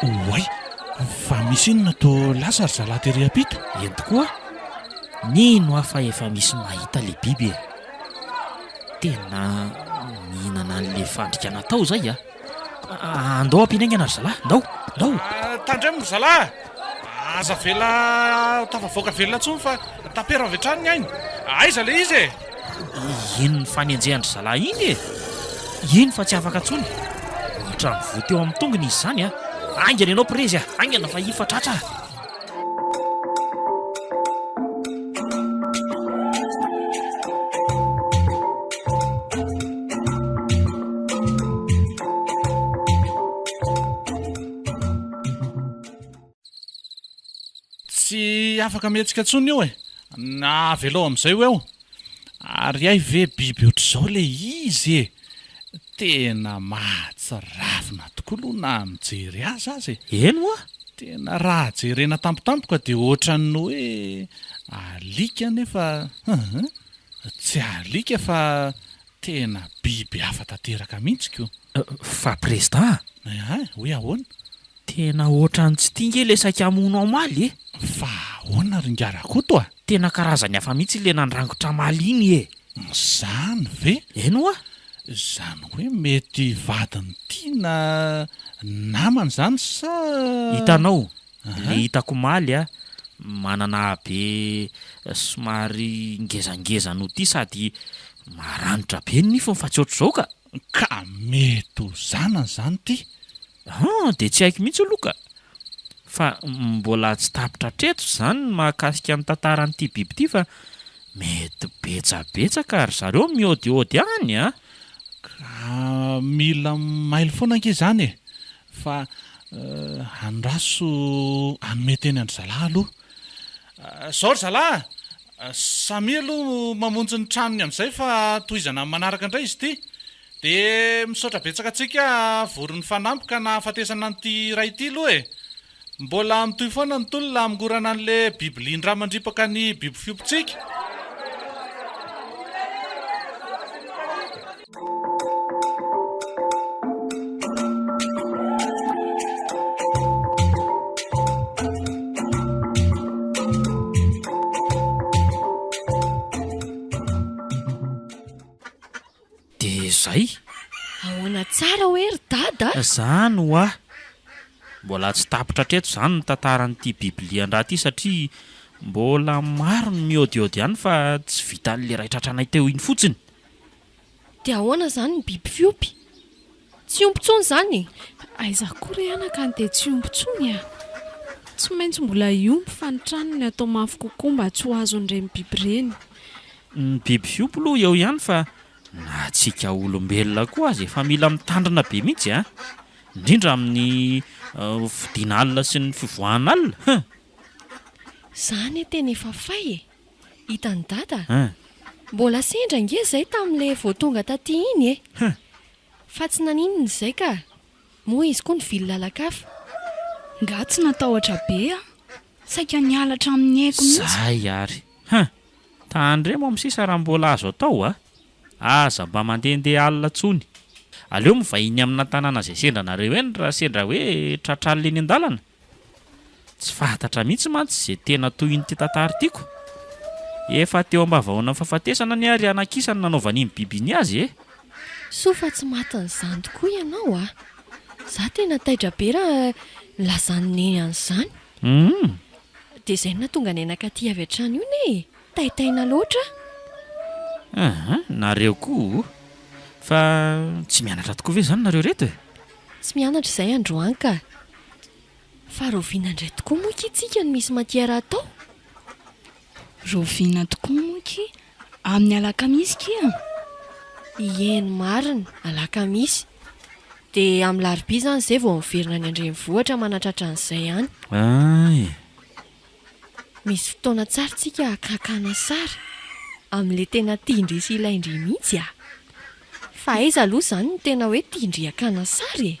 Oay, fa misy inona to lasa ry zalahy tery apito?
Eny tokoa nino afa efa misy mahita le biby e. Tena mihinana an'le fandrika natao zay andao ampinaingana ry zalahy, ndao.
Tandremo ry zalahy, aza vela tafavoaka velona intsony fa tapera avy hatrany ny ainy. Aiza le izy e?
Ino ny fanenjehany zalahy iny e? Ino fa tsy afaka intsony? Ohatra mivoty eo amin'ny tongony izy zany Aingana ianao prezy aingana fa ifa tratra.
Tsy afaka mihetsika intsony io e. Na velao amin'izay eo. Ary ay ve biby ohatr'izao le izy e. Tena mahatsiravina tokoa aloha na mijery azy
Eno
tena raha jerena tampotampoka dia ohatran'ny hoe alika nefa tsy alika fa tena biby hafa tanteraka mihitsy ko.
fa président
Hoe ahoana?
tena ohatrany tsy tinge le saika hamono amaly
Fa ahoana ry Ngarakoto
tena karazany hafa mihitsy le nandrangotra amaly iny e.
Zany ve?
Eno
Zany hoe mety vadiny tiana namany zany sa
hitanao le hitako maly manana be somary ngezangeza no ty sady maranitra be ny nifiny fa tsy ohatr'izao
ka mety ho zanany zany ty.
De tsy haiko mihitsy aloha ka fa mbola tsy tapitra treto zany mahakasika ny tantaran'ity biby ity fa mety betsabetsaka ary zareo miôdiôdy any
Ka mila mailo foana anke zany e. Fa andraso anome teny andry zalahy aloha. Zao ry zalahy, samy aloha mamonjy ny tranony amin'izay fa tohizana manaraka indray izy ity. Dia misaotra betsaka antsika vorony fanampy ka nahafatesana an'ity ray ity aloha e. Mbola mitohy foana ny tolona amingorana an'le biby lindra mandripaka ny biby fiompontsika.
izay
ahoana tsara hoe ry dada
zany ho ah mbola tsy tapitra treto izany ny tantaran'ity biblian-draha ity satria mbola maro ny miodiody ihany fa tsy vita n'le ray tratranay teo iny fotsiny.
dia ahoana izany ny biby fiopy tsy ompintsony izany
aiza kory anaka ny dia tsy ompintsony a tsy maintsy mbola iompy fa ny tranony atao mafy kokoa mba tsy ho azon'ireny biby ireny.
Ny biby fiopy aloha eo ihany fa na tsika olombelona koa azy efa mila mitandrina be mihitsy a indrindra amin'ny fidiana alina sy ny fivoahana alina.
izany tena efa fay hitany dada mbola sendra nge izay tamin'ilay vao tonga taty iny fa tsy naninona izay ka moa izy koa ny vily lalakafa
nga tsy natahotra be a saika nialatra amin'ny haiko mihitsy.
Zay ary tandre moa amin'ny sisa raha mbola azo atao a aza mba mandehandeha alina tsony aleo mivahiny amina tanàna izay sendranareo eny raha sendra hoe tratralina eny an-dalana tsy fantatra mihitsy mantsy izay tena toy ny ty tantara tiako efa teo ambavahoana fahafatesana ny ary anakisany nanaovan'iny biby ny azy
so fa tsy matin'izany tokoa ianao a za tena taitra be raha lazaniny an'izany dia izay na tonga ny anakaty avy hatrany io ne taitaina loatra.
Nareo koa fa tsy mianatra tokoa ve izany nareo reto
tsy mianatra izay androany ka fa roviana indray tokoa moa itsika no misy matiera atao.
roviana tokoa moky amin'ny alakamisy kia
ieny marina alakamisy dia amin'ny larobia izany izay vao miverina ny andrenivohitra manatratra an'izay ihany. misy fotoana tsara tsika akakana sara amin'ilay tena tiandry sy ilaindry mihitsy a fa aiza aloha izany ny tena hoe tiandry akana sara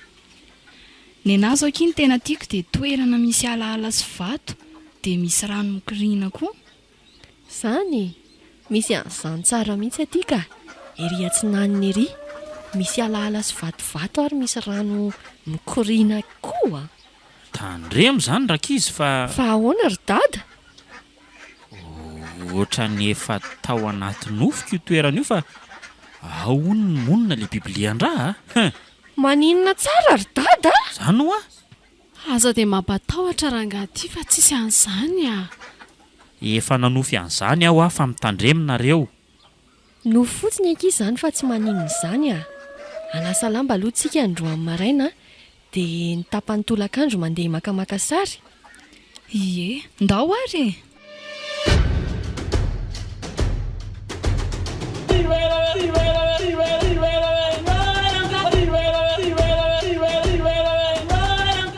ny anazy aoky ny tena tiako dia toerana misy alaala sy vato dia misy rano mikoriana koa
izany misy an'izany tsara mihitsy aty ka ery atsinaniny ery misy alaala sy vatovato ary misy rano mikoriana koa
tandremo izany rakizy fa
ahoana ry dada
ohatra ny efa tao anaty nofoko io toerana io fa ahony ny monina ilay biblian-draha
maninona tsara ry dada
izany ho
aza dia mampatahotra rangahy fa tsisy an'izany a
efa nanofy an'izany aho fa mitandreminareo
nofo fotsiny anky izany fa tsy maninona izany a anasa lamba aloha tsika androany maraina dia nitapany tolakandro mandeha makamaka sary.
Ie ndao ary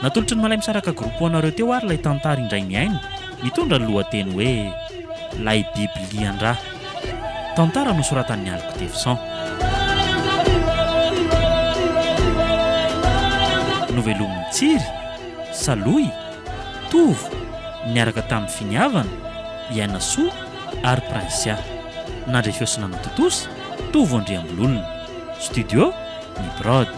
natolotry ny malay misaraka groupe anareo teo ary ilay tantara indray miaina mitondra ny lohateny hoe lay biblian-draha tantara nosoratan'ny Alko Defisan novelomin'ny Tsiry Saloy Tovo niaraka tamin'ny finiavana Iana Soa ary Prinsia nandrefeosina nototosa Tovo Andriambololona studio Mibrod.